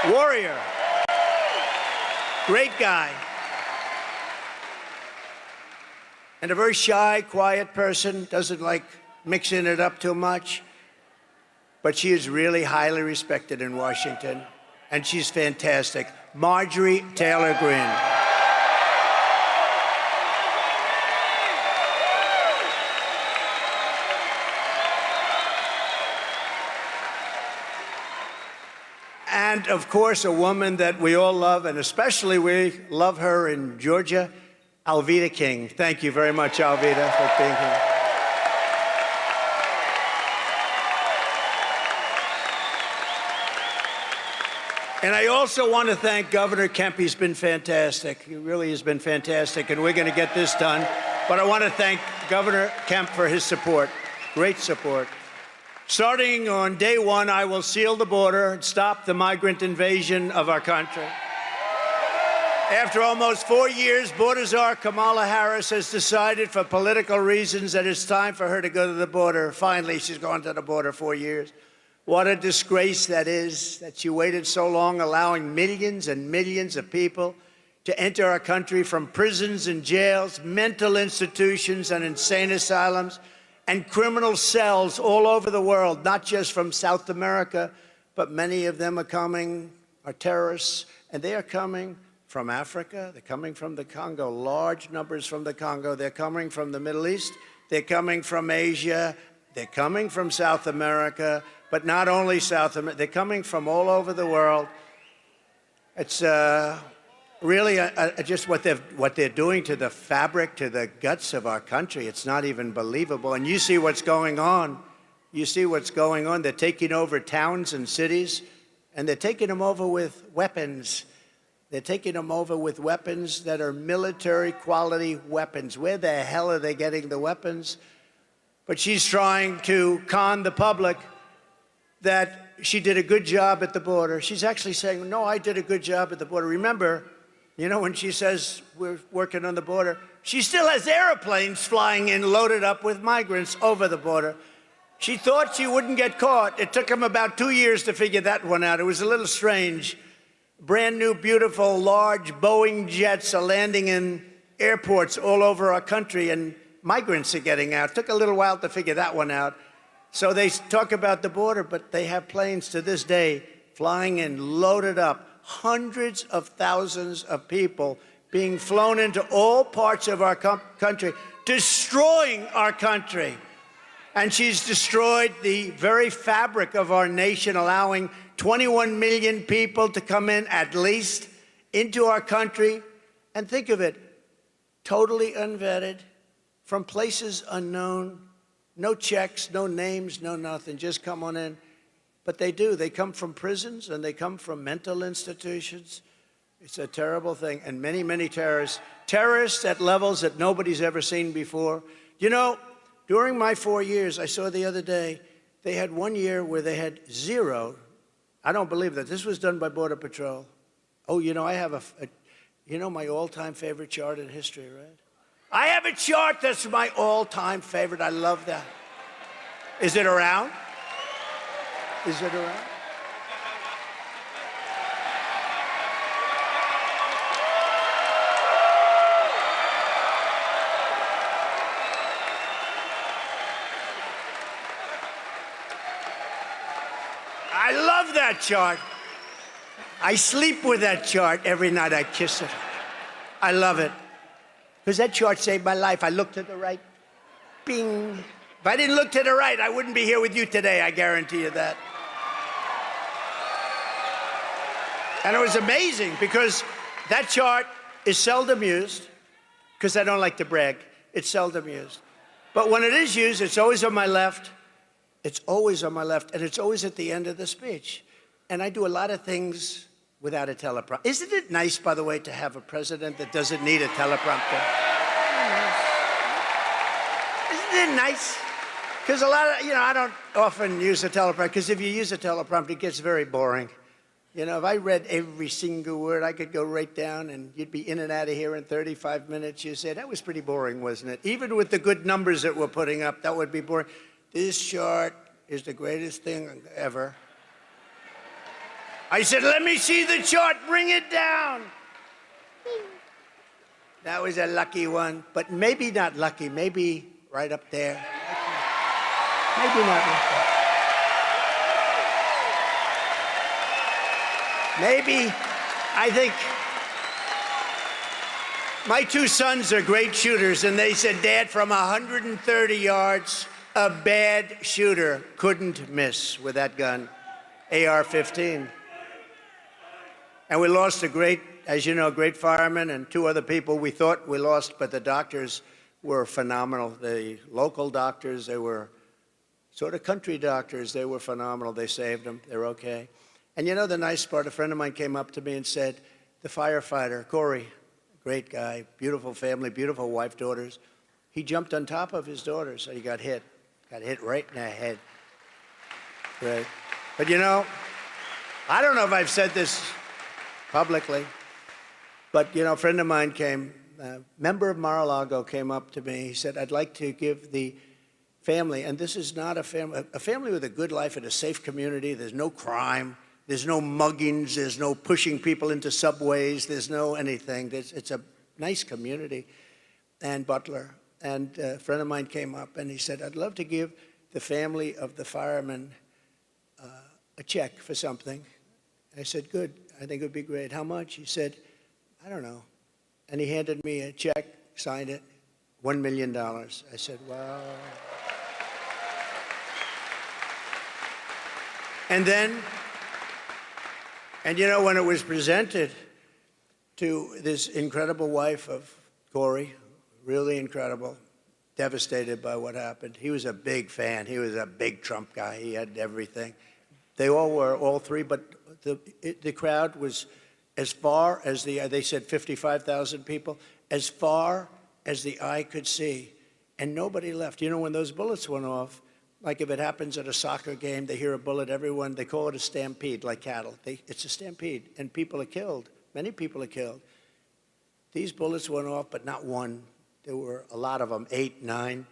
warrior. Great guy. And a very shy, quiet person, doesn't like mixing it up too much. But she is really highly respected in Washington, and she's fantastic. Marjorie Taylor Greene. And, of course, a woman that we all love, and especially we love her in Georgia, Alveda King. Thank you very much, Alveda, for being here. And I also want to thank Governor Kemp. He's been fantastic. He really has been fantastic, and we're going to get this done. But I want to thank Governor Kemp for his support, great support. Starting on day one, I will seal the border and stop the migrant invasion of our country. After almost 4 years, border czar Kamala Harris has decided for political reasons that it's time for her to go to the border. Finally, she's gone to the border 4 years. What a disgrace that is, that she waited so long, allowing millions and millions of people to enter our country from prisons and jails, mental institutions and insane asylums, and criminal cells all over the world, not just from South America, but many of them are terrorists, and they are coming from Africa, they're coming from the Congo, large numbers from the Congo, they're coming from the Middle East, they're coming from Asia, they're coming from South America, but not only South America, they're coming from all over the world. It's really just what they're doing to the fabric, to the guts of our country. It's not even believable. And you see what's going on. You see what's going on. They're taking over towns and cities, and they're taking them over with weapons. They're taking them over with weapons that are military-quality weapons. Where the hell are they getting the weapons? But she's trying to con the public that she did a good job at the border. She's actually saying, no, I did a good job at the border. Remember, you know, when she says we're working on the border, she still has airplanes flying in loaded up with migrants over the border. She thought she wouldn't get caught. It took them about 2 years to figure that one out. It was a little strange. Brand new, beautiful, large Boeing jets are landing in airports all over our country, and migrants are getting out. It took a little while to figure that one out. So they talk about the border, but they have planes to this day flying in, loaded up, hundreds of thousands of people being flown into all parts of our country, destroying our country. And she's destroyed the very fabric of our nation, allowing 21 million people to come in, at least, into our country. And think of it, totally unvetted, from places unknown, no checks, no names, no nothing, just come on in. But they do. They come from prisons, and they come from mental institutions. It's a terrible thing. And many, many terrorists at levels that nobody's ever seen before. You know, during my 4 years, I saw the other day, they had 1 year where they had zero. I don't believe that. This was done by Border Patrol. Oh, you know, I have you know my all-time favorite chart in history, right? I have a chart that's my all-time favorite. I love that. Is it around? Is it around? I love that chart. I sleep with that chart every night. I kiss it. I love it. Because that chart saved my life. I look to the right, bing. If I didn't look to the right, I wouldn't be here with you today, I guarantee you that. And it was amazing because that chart is seldom used, because I don't like to brag. It's seldom used. But when it is used, it's always on my left. It's always on my left, and it's always at the end of the speech. And I do a lot of things without a teleprompter. Isn't it nice, by the way, to have a president that doesn't need a teleprompter? Isn't it nice? Because a lot of, I don't often use a teleprompter, because if you use a teleprompter, it gets very boring. If I read every single word, I could go right down and you'd be in and out of here in 35 minutes. You say, that was pretty boring, wasn't it? Even with the good numbers that we're putting up, that would be boring. This chart is the greatest thing ever. I said, let me see the chart, bring it down. That was a lucky one, but maybe not lucky, maybe right up there. Maybe not lucky. Maybe, I think, my two sons are great shooters, and they said, Dad, from 130 yards, a bad shooter couldn't miss with that gun, AR-15. And we lost a great, as you know, great fireman and two other people we thought we lost, but the doctors were phenomenal. The local doctors, they were sort of country doctors. They were phenomenal. They saved them. They're okay. And the nice part, a friend of mine came up to me and said, the firefighter, Corey, great guy, beautiful family, beautiful wife, daughters, he jumped on top of his daughters, so he got hit right in the head. Right. But I don't know if I've said this publicly, but a friend of mine came, a member of Mar-a-Lago came up to me. He said, I'd like to give the family, and this is not a family with a good life in a safe community. There's no crime. There's no muggings. There's no pushing people into subways. There's no anything. It's a nice community. And Butler. And a friend of mine came up and he said, I'd love to give the family of the fireman a check for something. I said, good. I think it would be great. How much? He said, I don't know. And he handed me a check, signed it, $1 million. I said, wow. And then, when it was presented to this incredible wife of Corey, really incredible, devastated by what happened. He was a big fan. He was a big Trump guy. He had everything. They all were, all three, but the crowd was as far as they said 55,000 people, as far as the eye could see, and nobody left. When those bullets went off, like if it happens at a soccer game, they hear a bullet, everyone, they call it a stampede, like cattle. It's a stampede, and people are killed. Many people are killed. These bullets went off, but not one. There were a lot of them, 8, 9,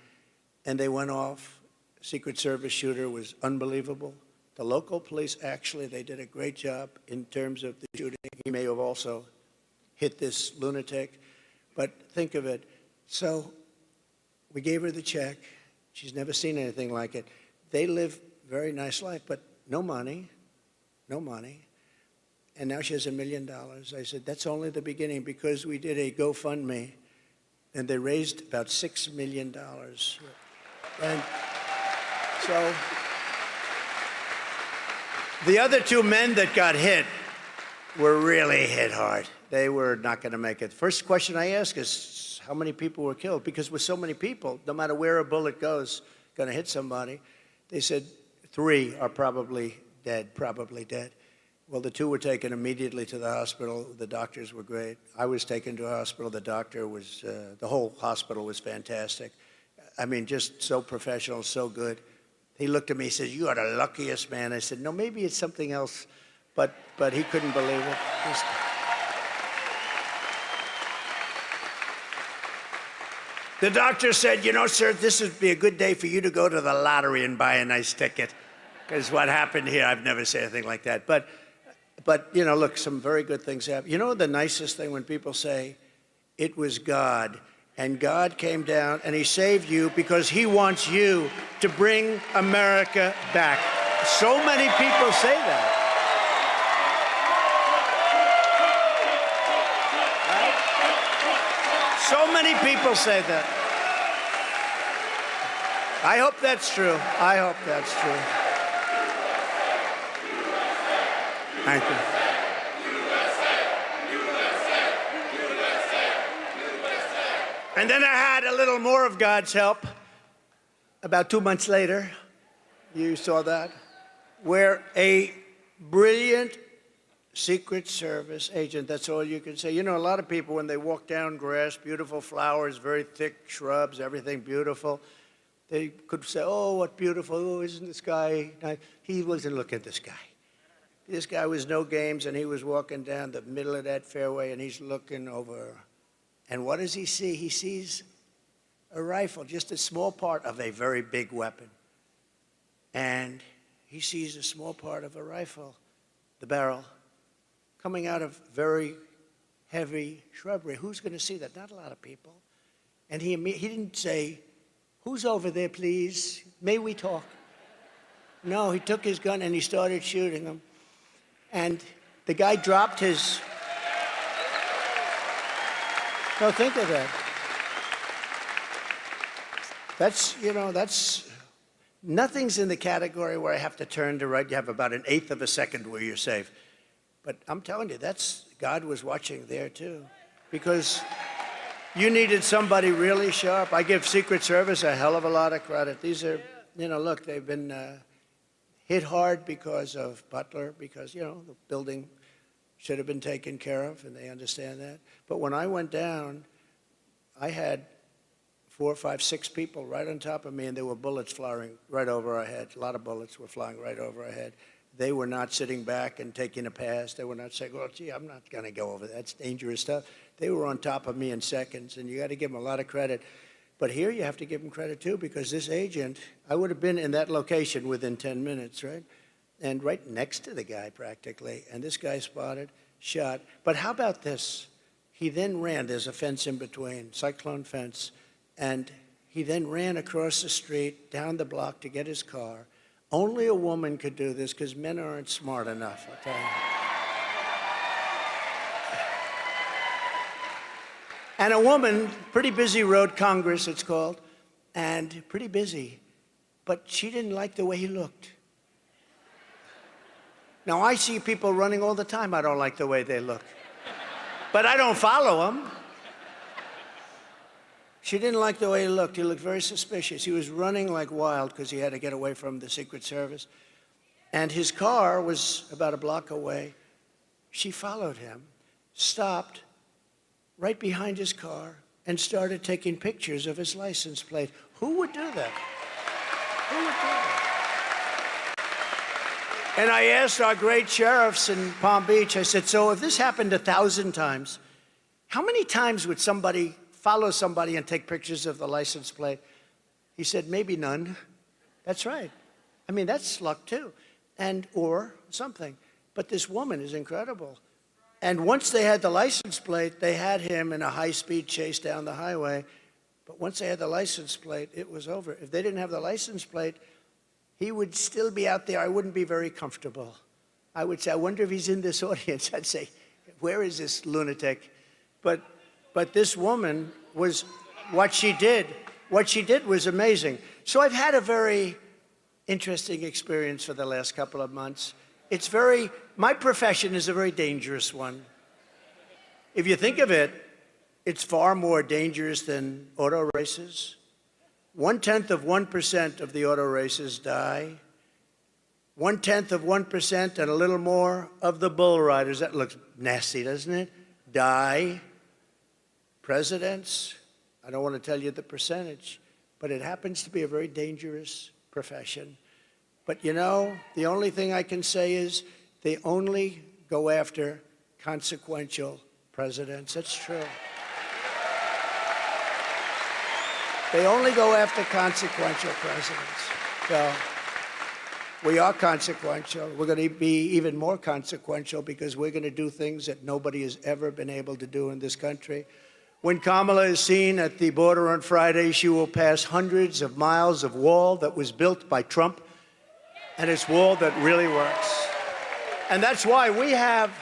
and they went off. Secret Service shooter was unbelievable. The local police, actually, they did a great job in terms of the shooting. He may have also hit this lunatic, but think of it. So we gave her the check. She's never seen anything like it. They live a very nice life, but no money, no money. And now she has $1 million. I said, that's only the beginning, because we did a GoFundMe, and they raised about $6 million. And so the other two men that got hit were really hit hard. They were not going to make it. First question I ask is, how many people were killed? Because with so many people, no matter where a bullet goes, going to hit somebody. They said 3 are probably dead, Well, the 2 were taken immediately to the hospital. The doctors were great. I was taken to a hospital. The doctor was, the whole hospital was fantastic. I mean, just so professional, so good. He looked at me, he said, you are the luckiest man. I said, no, maybe it's something else, but he couldn't believe it. The doctor said, sir, this would be a good day for you to go to the lottery and buy a nice ticket. Because what happened here, I've never said anything like that. But look, some very good things happened. The nicest thing when people say, it was God, and God came down and he saved you because he wants you to bring America back. So many people say that. So many people say that. I hope that's true. I hope that's true. Thank you. And then I had a little more of God's help about 2 months later. You saw that, where a brilliant Secret Service agent. That's all you can say. You know, a lot of people, when they walk down grass, beautiful flowers, very thick shrubs, everything beautiful, they could say, oh, what beautiful, oh, isn't this guy nice? He wasn't looking at this guy. This guy was no games, and he was walking down the middle of that fairway, and he's looking over. And what does he see? He sees a rifle, just a small part of a very big weapon. And he sees a small part of a rifle, the barrel, coming out of very heavy shrubbery. Who's going to see that? Not a lot of people. And he didn't say, who's over there, please? May we talk? No, he took his gun and he started shooting him. And the guy dropped his... No, think of that. That's... Nothing's in the category where I have to turn to right. You have about 1/8 of a second where you're safe. But I'm telling you, God was watching there too. Because you needed somebody really sharp. I give Secret Service a hell of a lot of credit. These are, look, they've been hit hard because of Butler, because, the building should have been taken care of, and they understand that. But when I went down, I had 4, 5, 6 people right on top of me, and there were bullets flying right over our head. A lot of bullets were flying right over our head. They were not sitting back and taking a pass. They were not saying, well, gee, I'm not going to go over that. That's dangerous stuff. They were on top of me in seconds, and you got to give them a lot of credit. But here you have to give them credit, too, because this agent, I would have been in that location within 10 minutes, right? And right next to the guy, practically. And this guy spotted, shot. But how about this? He then ran. There's a fence in between, cyclone fence. And he then ran across the street, down the block to get his car. Only a woman could do this because men aren't smart enough, I'll tell you. And a woman, pretty busy road, Congress it's called, and pretty busy, but she didn't like the way he looked. Now, I see people running all the time. I don't like the way they look. But I don't follow them. She didn't like the way he looked. He looked very suspicious. He was running like wild because he had to get away from the Secret Service. And his car was about a block away. She followed him, stopped right behind his car, and started taking pictures of his license plate. Who would do that? Who would do that? And I asked our great sheriffs in Palm Beach, I said, so if this happened 1,000 times, how many times would somebody follow somebody and take pictures of the license plate? He said, maybe none. That's right. I mean, that's luck too, or something. But this woman is incredible. And once they had the license plate, they had him in a high-speed chase down the highway. But once they had the license plate, it was over. If they didn't have the license plate, he would still be out there. I wouldn't be very comfortable. I would say, I wonder if he's in this audience. I'd say, where is this lunatic? But this woman was, what she did was amazing. So I've had a very interesting experience for the last couple of months. My profession is a very dangerous one. If you think of it, it's far more dangerous than auto races. 0.1% of the auto races die. 0.1% and a little more of the bull riders, that looks nasty, doesn't it? Die. Presidents, I don't want to tell you the percentage, but it happens to be a very dangerous profession. But the only thing I can say is they only go after consequential presidents. That's true. They only go after consequential presidents. So we are consequential. We're going to be even more consequential because we're going to do things that nobody has ever been able to do in this country. When Kamala is seen at the border on Friday, she will pass hundreds of miles of wall that was built by Trump, and it's wall that really works. And that's why we have,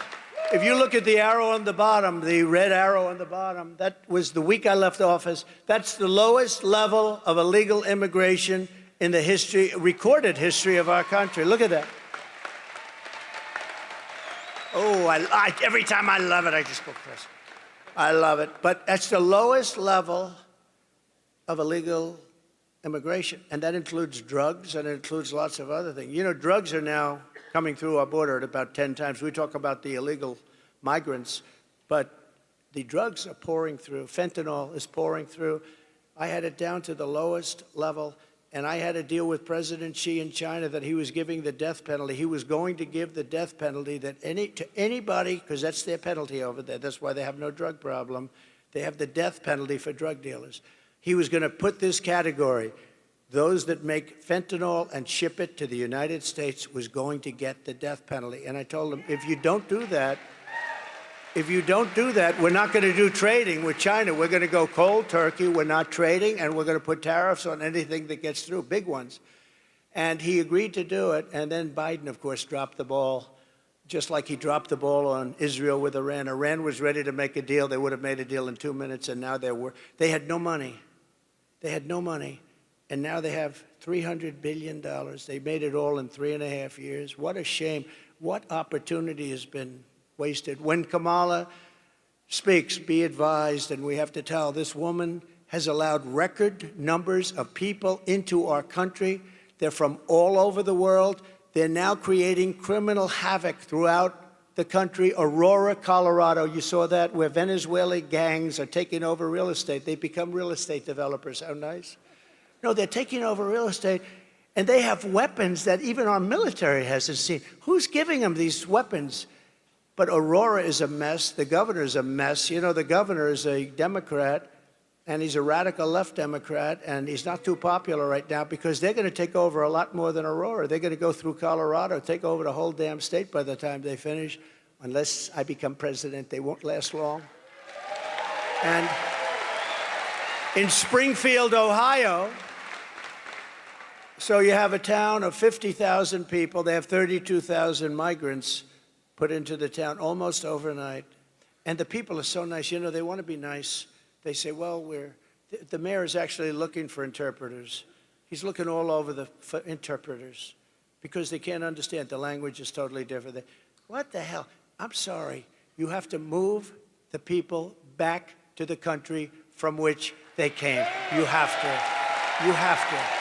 if you look at the arrow on the bottom, the red arrow on the bottom, that was the week I left office. That's the lowest level of illegal immigration in the recorded history of our country. Look at that. Oh, every time I love it, I just go crazy. I love it. But that's the lowest level of illegal immigration, and that includes drugs, and it includes lots of other things. You know, drugs are now coming through our border at about 10 times. We talk about the illegal migrants, but the drugs are pouring through. Fentanyl is pouring through. I had it down to the lowest level, and I had a deal with President Xi in China that he was giving the death penalty. He was going to give the death penalty to anybody, because that's their penalty over there. That's why they have no drug problem. They have the death penalty for drug dealers. He was going to put this category, those that make fentanyl and ship it to the United States was going to get the death penalty. And I told him, if you don't do that, we're not going to do trading with China. We're going to go cold turkey. We're not trading, and we're going to put tariffs on anything that gets through, big ones. And he agreed to do it. And then Biden, of course, dropped the ball, just like he dropped the ball on Israel with Iran. Iran was ready to make a deal. They would have made a deal in 2 minutes, and now they had no money. They had no money, and now they have $300 billion. They made it all in 3.5 years. What a shame. What opportunity has been wasted. When Kamala speaks, be advised, and we have to tell, this woman has allowed record numbers of people into our country. They're from all over the world. They're now creating criminal havoc throughout the country. Aurora, Colorado, you saw that, where Venezuelan gangs are taking over real estate. They become real estate developers. How nice? No, they're taking over real estate, and they have weapons that even our military hasn't seen. Who's giving them these weapons? But Aurora is a mess. The governor is a mess. You know, the governor is a Democrat, and he's a radical left Democrat, and he's not too popular right now because they're going to take over a lot more than Aurora. They're going to go through Colorado, take over the whole damn state by the time they finish. Unless I become president, they won't last long. And in Springfield, Ohio, so you have a town of 50,000 people. They have 32,000 migrants put into the town almost overnight. And the people are so nice. You know, they want to be nice. They say, well, the mayor is actually looking for interpreters. He's looking all over for interpreters because they can't understand. The language is totally different. What the hell? I'm sorry. You have to move the people back to the country from which they came. You have to. You have to.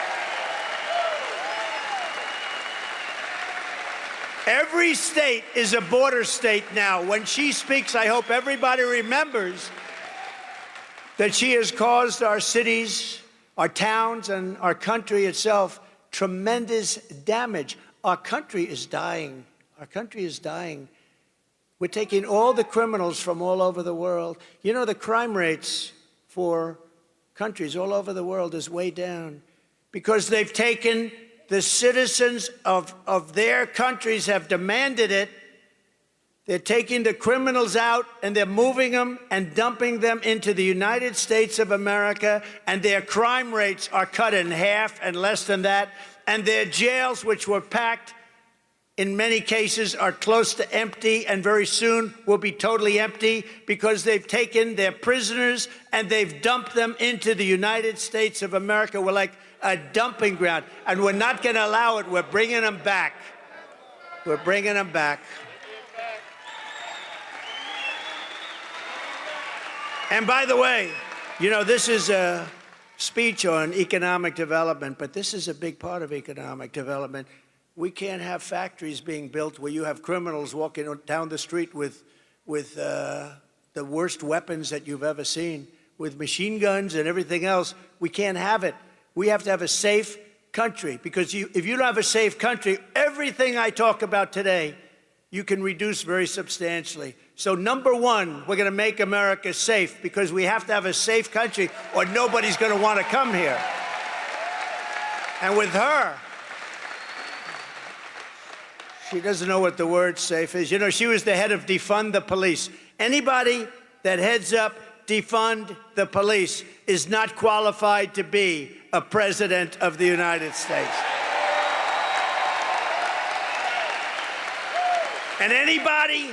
Every state is a border state now. When she speaks, I hope everybody remembers that she has caused our cities, our towns, and our country itself tremendous damage. Our country is dying. Our country is dying. We're taking all the criminals from all over the world. You know, the crime rates for countries all over the world is way down because they've taken the citizens of their countries have demanded it. They're taking the criminals out and they're moving them and dumping them into the United States of America, and their crime rates are cut in half and less than that. And their jails, which were packed, in many cases are close to empty and very soon will be totally empty because they've taken their prisoners and they've dumped them into the United States of America. We're like a dumping ground, and we're not going to allow it. We're bringing them back. We're bringing them back. And by the way, you know, this is a speech on economic development, but this is a big part of economic development. We can't have factories being built where you have criminals walking down the street with the worst weapons that you've ever seen, with machine guns and everything else. We can't have it. We have to have a safe country, because if you don't have a safe country, everything I talk about today, you can reduce very substantially. So number one, we're going to make America safe, because we have to have a safe country or nobody's going to want to come here. And with her, she doesn't know what the word safe is. You know, she was the head of defund the police. Anybody that heads up defund the police is not qualified to be a president of the United States. And anybody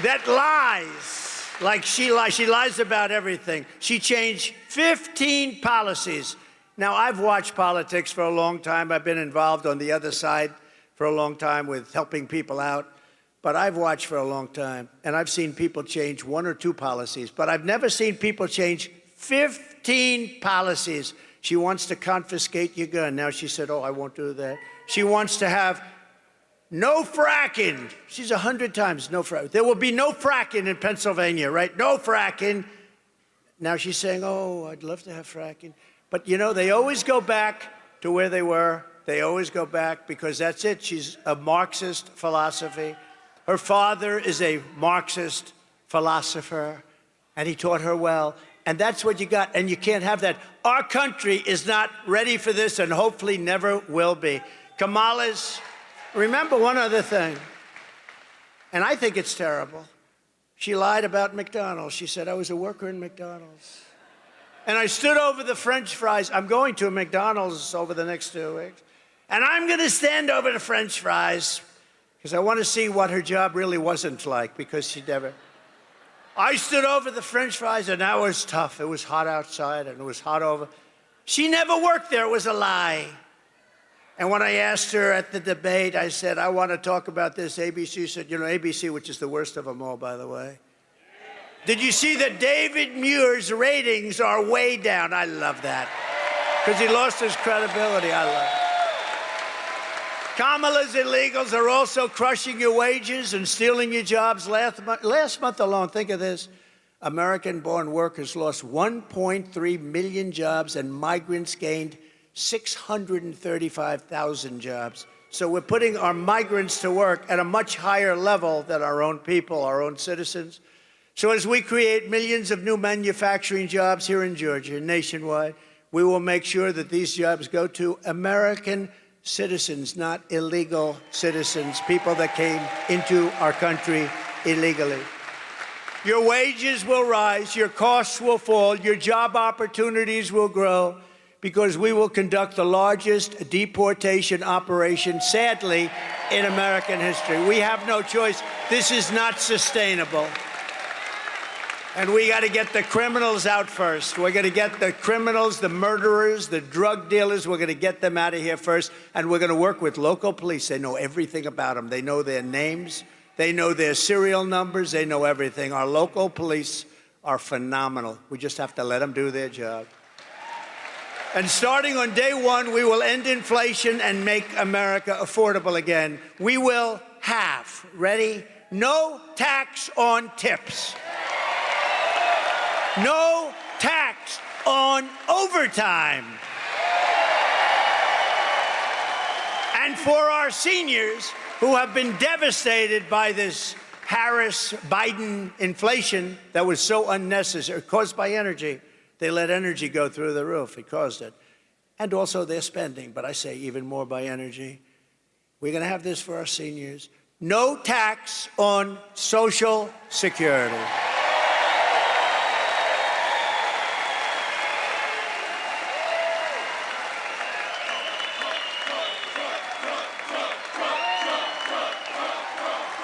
that lies, like she lies about everything. She changed 15 policies. Now, I've watched politics for a long time. I've been involved on the other side for a long time with helping people out. But I've watched for a long time, and I've seen people change 1 or 2 policies. But I've never seen people change 15 policies. She wants to confiscate your gun. Now she said, oh, I won't do that. She wants to have no fracking. She's 100 times no fracking. There will be no fracking in Pennsylvania, right? No fracking. Now she's saying, oh, I'd love to have fracking. But, you know, they always go back to where they were. They always go back because that's it. She's a Marxist philosophy. Her father is a Marxist philosopher, and he taught her well. And that's what you got, and you can't have that. Our country is not ready for this and hopefully never will be. Kamala's, remember one other thing, and I think it's terrible. She lied about McDonald's. She said, I was a worker in McDonald's. And I stood over the French fries. I'm going to a McDonald's over the next 2 weeks. And I'm going to stand over the French fries because I want to see what her job really wasn't like because she never... I stood over the French fries, and that was tough. It was hot outside, and it was hot over. She never worked there. It was a lie. And when I asked her at the debate, I said, I want to talk about this. ABC said, you know, ABC, which is the worst of them all, by the way. Did you see that David Muir's ratings are way down? I love that. Because he lost his credibility. I love it. Kamala's illegals are also crushing your wages and stealing your jobs. Last month alone, think of this, American-born workers lost 1.3 million jobs and migrants gained 635,000 jobs. So we're putting our migrants to work at a much higher level than our own people, our own citizens. So as we create millions of new manufacturing jobs here in Georgia, nationwide, we will make sure that these jobs go to American citizens, not illegal citizens, people that came into our country illegally. Your wages will rise, your costs will fall, your job opportunities will grow because we will conduct the largest deportation operation, sadly, in American history. We have no choice. This is not sustainable. And we got to get the criminals out first. We're going to get the criminals, the murderers, the drug dealers. We're going to get them out of here first. And we're going to work with local police. They know everything about them. They know their names. They know their serial numbers. They know everything. Our local police are phenomenal. We just have to let them do their job. And starting on day one, we will end inflation and make America affordable again. We will have, ready, no tax on tips. No tax on overtime. And for our seniors who have been devastated by this Harris-Biden inflation that was so unnecessary, caused by energy. They let energy go through the roof. It caused it. And also their spending, but I say even more by energy. We're going to have this for our seniors. No tax on Social Security.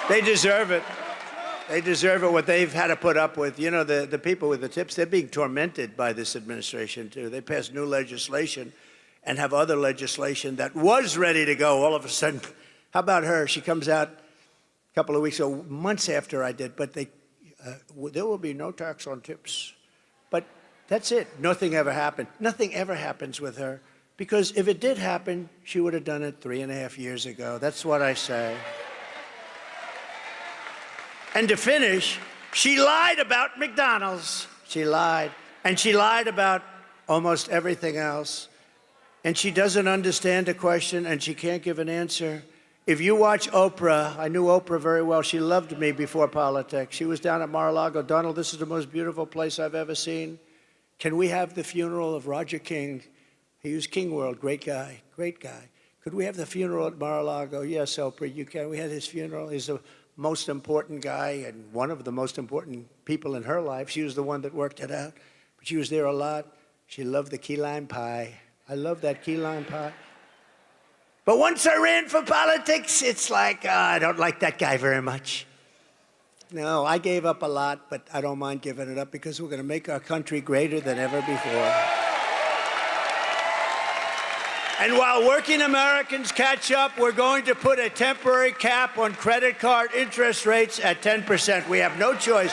They deserve it. They deserve it, what they've had to put up with. You know, the people with the tips, they're being tormented by this administration, too. They passed new legislation and have other legislation that was ready to go. All of a sudden, how about her? She comes out a couple of weeks ago, months after I did, but there will be no tax on tips. But that's it. Nothing ever happened. Nothing ever happens with her, because if it did happen, she would have done it 3.5 years ago. That's what I say. And to finish, she lied about McDonald's. She lied. And she lied about almost everything else. And she doesn't understand a question, and she can't give an answer. If you watch Oprah, I knew Oprah very well. She loved me before politics. She was down at Mar-a-Lago. Donald, this is the most beautiful place I've ever seen. Can we have the funeral of Roger King? He was King World, great guy, great guy. Could we have the funeral at Mar-a-Lago? Yes, Oprah, you can. We had his funeral. He's the most important guy and one of the most important people in her life. She was the one that worked it out. But she was there a lot. She loved the key lime pie. I love that key lime pie. But once I ran for politics, it's like, I don't like that guy very much. No, I gave up a lot, but I don't mind giving it up because we're going to make our country greater than ever before. And while working Americans catch up, we're going to put a temporary cap on credit card interest rates at 10%. We have no choice.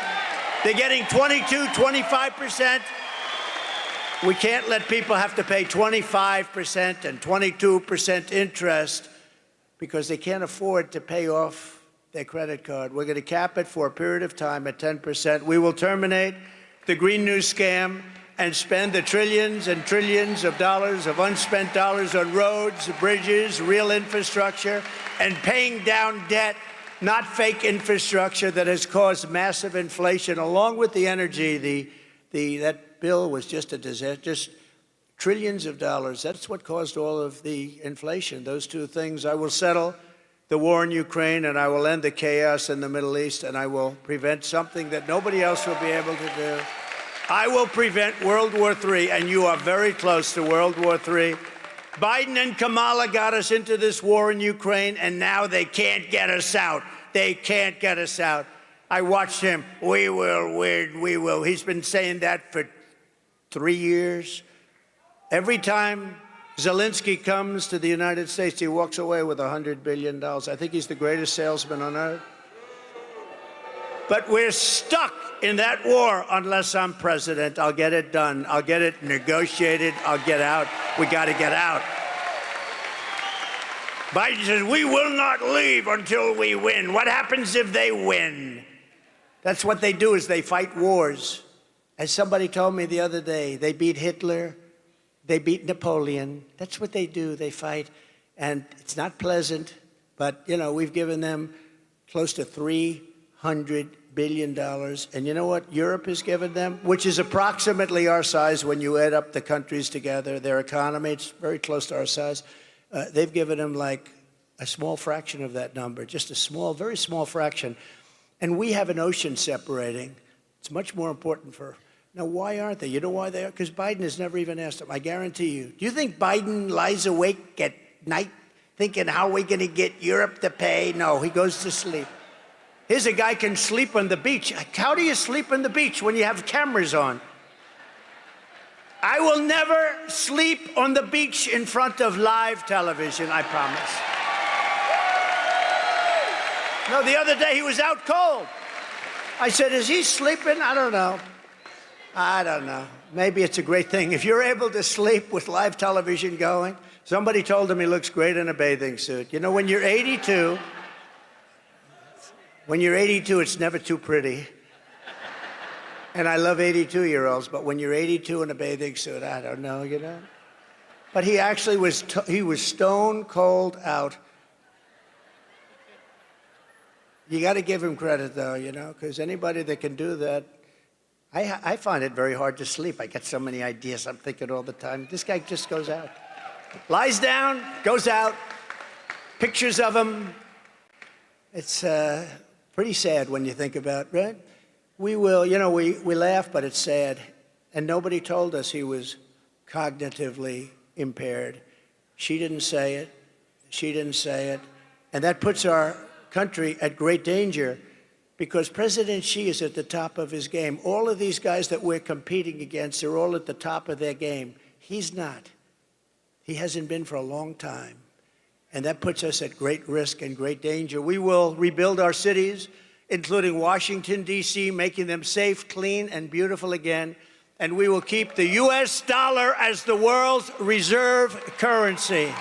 They're getting 22, 25%. We can't let people have to pay 25% and 22% interest because they can't afford to pay off their credit card. We're going to cap it for a period of time at 10%. We will terminate the Green New scam and spend the trillions and trillions of dollars of unspent dollars on roads, bridges, real infrastructure, and paying down debt, not fake infrastructure that has caused massive inflation, along with the energy. That bill was just a disaster, just trillions of dollars. That's what caused all of the inflation, those two things. I will settle the war in Ukraine, and I will end the chaos in the Middle East, and I will prevent something that nobody else will be able to do. I will prevent World War III, and you are very close to World War III. Biden and Kamala got us into this war in Ukraine, and now they can't get us out. They can't get us out. I watched him. We will win, we will. He's been saying that for 3 years. Every time Zelensky comes to the United States, he walks away with $100 billion. I think he's the greatest salesman on earth. But we're stuck in that war unless I'm president. I'll get it done. I'll get it negotiated. I'll get out. We got to get out. Biden says, we will not leave until we win. What happens if they win? That's what they do, is they fight wars. As somebody told me the other day, they beat Hitler, they beat Napoleon. That's what they do, they fight. And it's not pleasant, but, you know, we've given them close to $300 billion. And you know what Europe has given them? Which is approximately our size when you add up the countries together, their economy, it's very close to our size. They've given them like a small fraction of that number, just a small, very small fraction. And we have an ocean separating. It's much more important for... Now, why aren't they? You know why they are? Because Biden has never even asked them. I guarantee you. Do you think Biden lies awake at night thinking, how are we going to get Europe to pay? No, he goes to sleep. Here's a guy can sleep on the beach. How do you sleep on the beach when you have cameras on? I will never sleep on the beach in front of live television, I promise. No, the other day he was out cold. I said, is he sleeping? I don't know. I don't know. Maybe it's a great thing. If you're able to sleep with live television going, somebody told him he looks great in a bathing suit. You know, when you're 82, it's never too pretty. And I love 82-year-olds, but when you're 82 in a bathing suit, I don't know, you know. But he actually was, he was stone cold out. You got to give him credit, though, you know, because anybody that can do that, I find it very hard to sleep. I get so many ideas. I'm thinking all the time. This guy just goes out. Lies down, goes out, pictures of him. It's pretty sad when you think about it, right? We will, you know, we laugh, but it's sad. And nobody told us he was cognitively impaired. She didn't say it. She didn't say it. And that puts our country at great danger because President Xi is at the top of his game. All of these guys that we're competing against are all at the top of their game. He's not. He hasn't been for a long time. And that puts us at great risk and great danger. We will rebuild our cities, including Washington, D.C., making them safe, clean, and beautiful again. And we will keep the U.S. dollar as the world's reserve currency.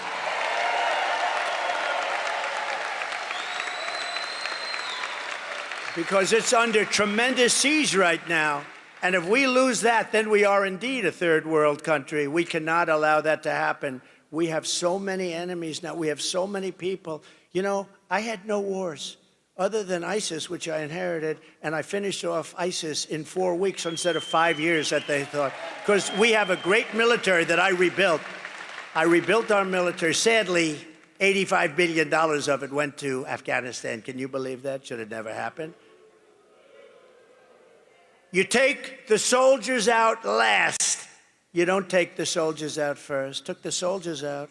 Because it's under tremendous siege right now. And if we lose that, then we are indeed a third world country. We cannot allow that to happen. We have so many enemies now. We have so many people. You know, I had no wars other than ISIS, which I inherited, and I finished off ISIS in 4 weeks instead of 5 years that they thought. Because we have a great military that I rebuilt. I rebuilt our military. Sadly, $85 billion of it went to Afghanistan. Can you believe that? Should have never happened. You take the soldiers out last. You don't take the soldiers out first. Took the soldiers out,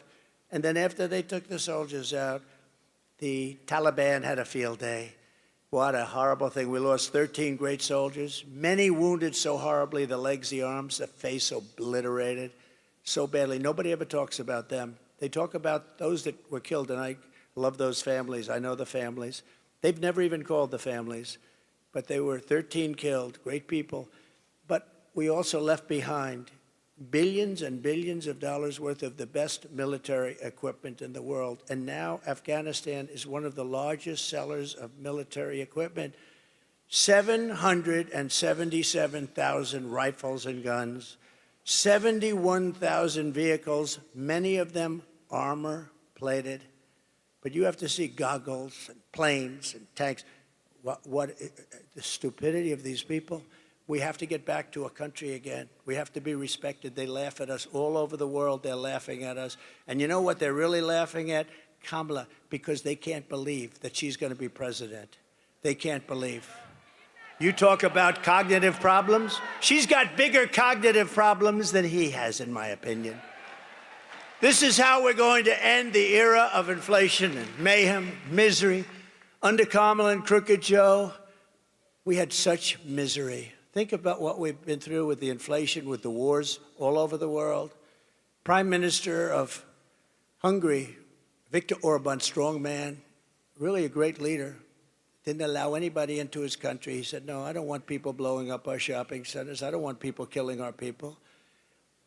and then after they took the soldiers out, the Taliban had a field day. What a horrible thing. We lost 13 great soldiers, many wounded so horribly, the legs, the arms, the face obliterated so badly. Nobody ever talks about them. They talk about those that were killed, and I love those families. I know the families. They've never even called the families, but they were 13 killed, great people. But we also left behind billions and billions of dollars worth of the best military equipment in the world. And now Afghanistan is one of the largest sellers of military equipment. 777,000 rifles and guns, 71,000 vehicles, many of them armor-plated. But you have to see goggles and planes and tanks. What the stupidity of these people. We have to get back to a country again. We have to be respected. They laugh at us all over the world. They're laughing at us. And you know what they're really laughing at? Kamala, because they can't believe that she's going to be president. They can't believe. You talk about cognitive problems. She's got bigger cognitive problems than he has, in my opinion. This is how we're going to end the era of inflation and mayhem, misery. Under Kamala and Crooked Joe, we had such misery. Think about what we've been through with the inflation, with the wars all over the world. Prime Minister of Hungary, Viktor Orban, strong man, really a great leader, didn't allow anybody into his country. He said, no, I don't want people blowing up our shopping centers. I don't want people killing our people.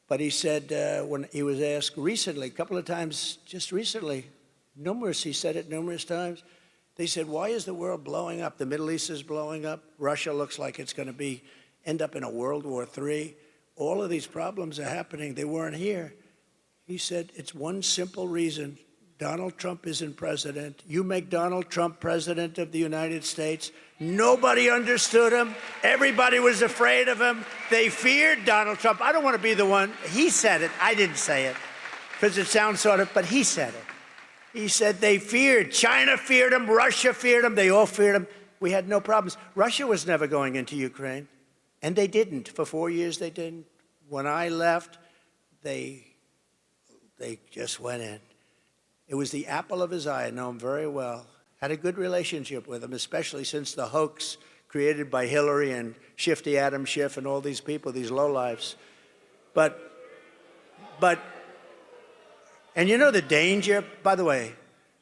But he said, when he was asked recently, a couple of times, just recently, he said it numerous times, they said, why is the world blowing up? The Middle East is blowing up. Russia looks like it's going to end up in a World War III. All of these problems are happening. They weren't here. He said, it's one simple reason. Donald Trump isn't president. You make Donald Trump president of the United States. Nobody understood him. Everybody was afraid of him. They feared Donald Trump. I don't want to be the one. He said it. I didn't say it because it sounds sort of, but he said it. He said they feared. China feared him. Russia feared him. They all feared him. We had no problems. Russia was never going into Ukraine, and they didn't. For 4 years, they didn't. When I left, they just went in. It was the apple of his eye. I know him very well. Had a good relationship with him, especially since the hoax created by Hillary and Shifty Adam Schiff and all these people, these lowlifes. And you know the danger, by the way,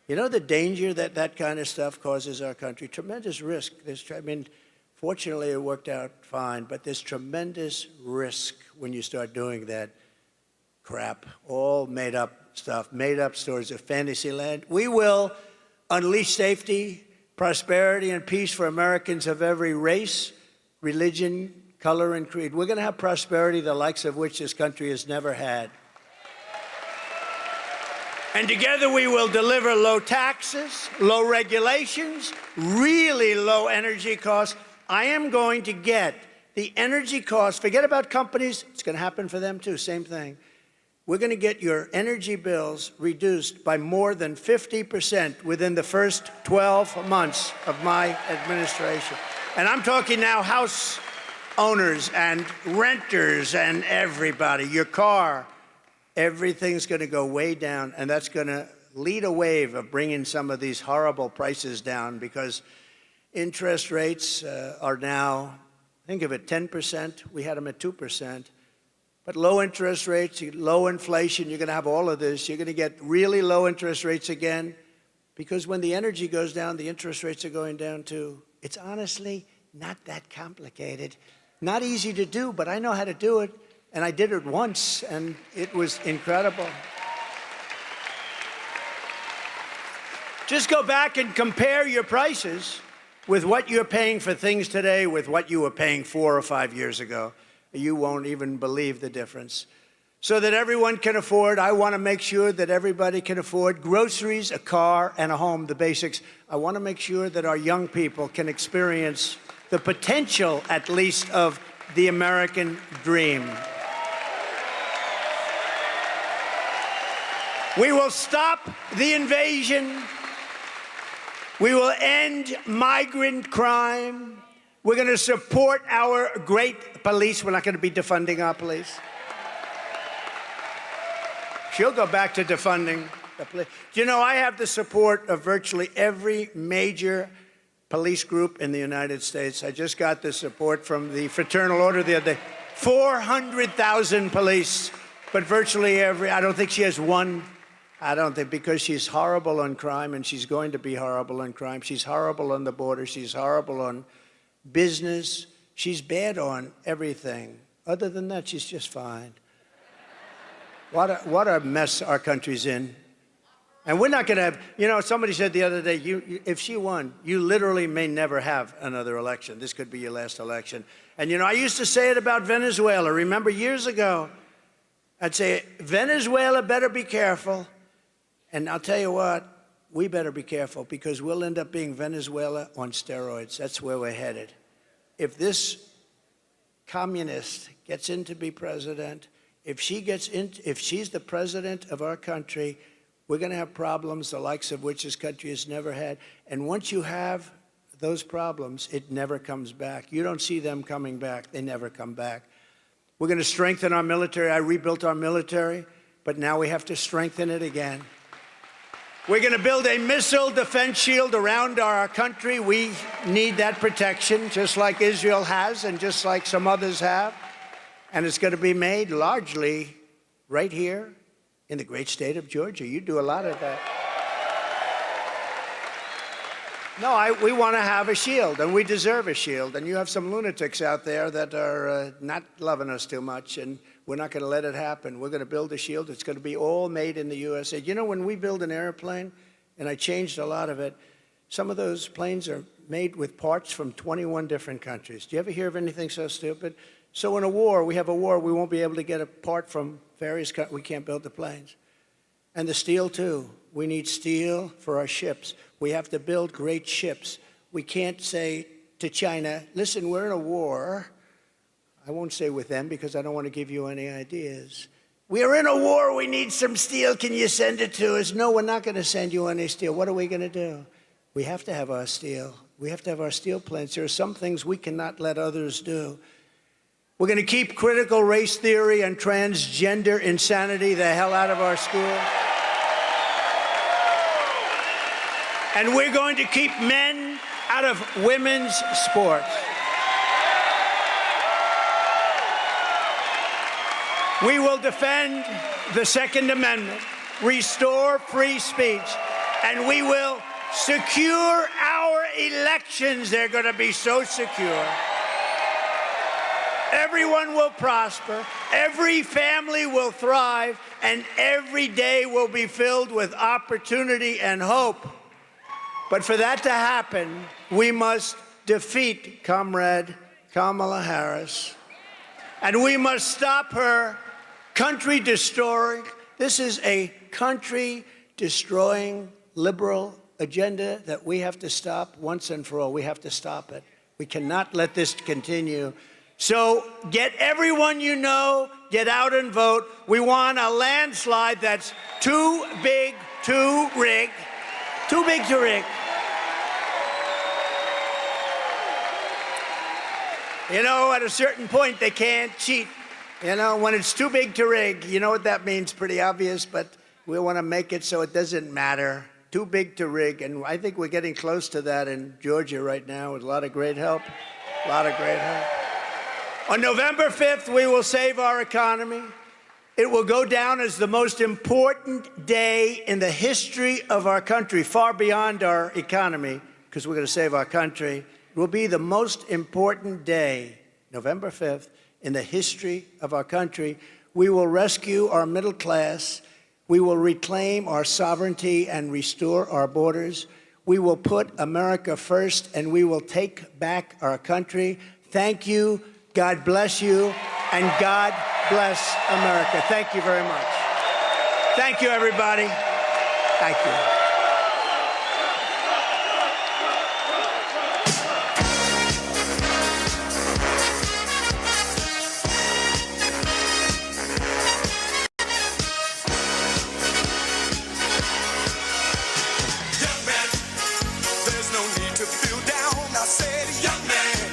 you know the danger that that kind of stuff causes our country? Tremendous risk. I mean, fortunately it worked out fine, but there's tremendous risk when you start doing that crap, all made up stuff, made up stories of fantasy land. We will unleash safety, prosperity, and peace for Americans of every race, religion, color, and creed. We're going to have prosperity the likes of which this country has never had. And together we will deliver low taxes, low regulations, really low energy costs. I am going to get the energy costs, forget about companies, it's going to happen for them too, same thing. We're going to get your energy bills reduced by more than 50% within the first 12 months of my administration. And I'm talking now house owners and renters and everybody, your car. Everything's going to go way down, and that's going to lead a wave of bringing some of these horrible prices down because interest rates are now, think of it, 10%. We had them at 2%. But low interest rates, low inflation, you're going to have all of this. You're going to get really low interest rates again because when the energy goes down, the interest rates are going down too. It's honestly not that complicated. Not easy to do, but I know how to do it. And I did it once, and it was incredible. Just go back and compare your prices with what you're paying for things today with what you were paying 4 or 5 years ago. You won't even believe the difference. So that everyone can afford, I want to make sure that everybody can afford groceries, a car, and a home, the basics. I want to make sure that our young people can experience the potential, at least, of the American dream. We will stop the invasion. We will end migrant crime. We're going to support our great police. We're not going to be defunding our police. She'll go back to defunding the police. You know, I have the support of virtually every major police group in the United States. I just got the support from the Fraternal Order the other day. 400,000 police, but virtually every, I don't think she has one. I don't think, because she's horrible on crime, and she's going to be horrible on crime. She's horrible on the border. She's horrible on business. She's bad on everything. Other than that, she's just fine. What a mess our country's in. And we're not going to have, you know, somebody said the other day, if she won, you literally may never have another election. This could be your last election. And, you know, I used to say it about Venezuela. Remember years ago, I'd say, Venezuela better be careful. And I'll tell you what, we better be careful because we'll end up being Venezuela on steroids. That's where we're headed. If this communist gets in to be president, if she's the president of our country, we're going to have problems the likes of which this country has never had. And once you have those problems, it never comes back. You don't see them coming back. They never come back. We're going to strengthen our military. I rebuilt our military, but now we have to strengthen it again. We're going to build a missile defense shield around our country. We need that protection, just like Israel has and just like some others have. And it's going to be made largely right here in the great state of Georgia. You do a lot of that. No, we want to have a shield, and we deserve a shield. And you have some lunatics out there that are not loving us too much, and we're not going to let it happen. We're going to build a shield. It's going to be all made in the USA. You know, when we build an airplane, and I changed a lot of it, some of those planes are made with parts from 21 different countries. Do you ever hear of anything so stupid? So in a war, we have a war, we won't be able to get a part from various countries. We can't build the planes. And the steel, too. We need steel for our ships. We have to build great ships. We can't say to China, listen, we're in a war. I won't say with them because I don't want to give you any ideas. We are in a war. We need some steel. Can you send it to us? No, we're not going to send you any steel. What are we going to do? We have to have our steel. We have to have our steel plants. There are some things we cannot let others do. We're going to keep critical race theory and transgender insanity the hell out of our school. And we're going to keep men out of women's sports. We will defend the Second Amendment, restore free speech, and we will secure our elections. They're going to be so secure. Everyone will prosper, every family will thrive, and every day will be filled with opportunity and hope. But for that to happen, we must defeat Comrade Kamala Harris, and we must stop her country-destroying. This is a country-destroying liberal agenda that we have to stop once and for all. We have to stop it. We cannot let this continue. So get everyone you know, get out and vote. We want a landslide that's too big to rig. Too big to rig. You know, at a certain point, they can't cheat. You know, when it's too big to rig, you know what that means? Pretty obvious, but we want to make it so it doesn't matter. Too big to rig. And I think we're getting close to that in Georgia right now with a lot of great help. A lot of great help. On November 5th, we will save our economy. It will go down as the most important day in the history of our country, far beyond our economy, because we're going to save our country. It will be the most important day, November 5th, in the history of our country. We will rescue our middle class. We will reclaim our sovereignty and restore our borders. We will put America first, and we will take back our country. Thank you. God bless you, and God bless America. Thank you very much. Thank you, everybody. Thank you. Young man, there's no need to feel down. I said, young man,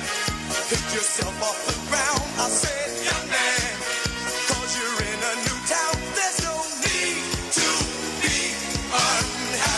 pick yourself off the ground. I said, young man, 'cause you're in a new town. There's no need to be unhappy.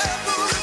forever.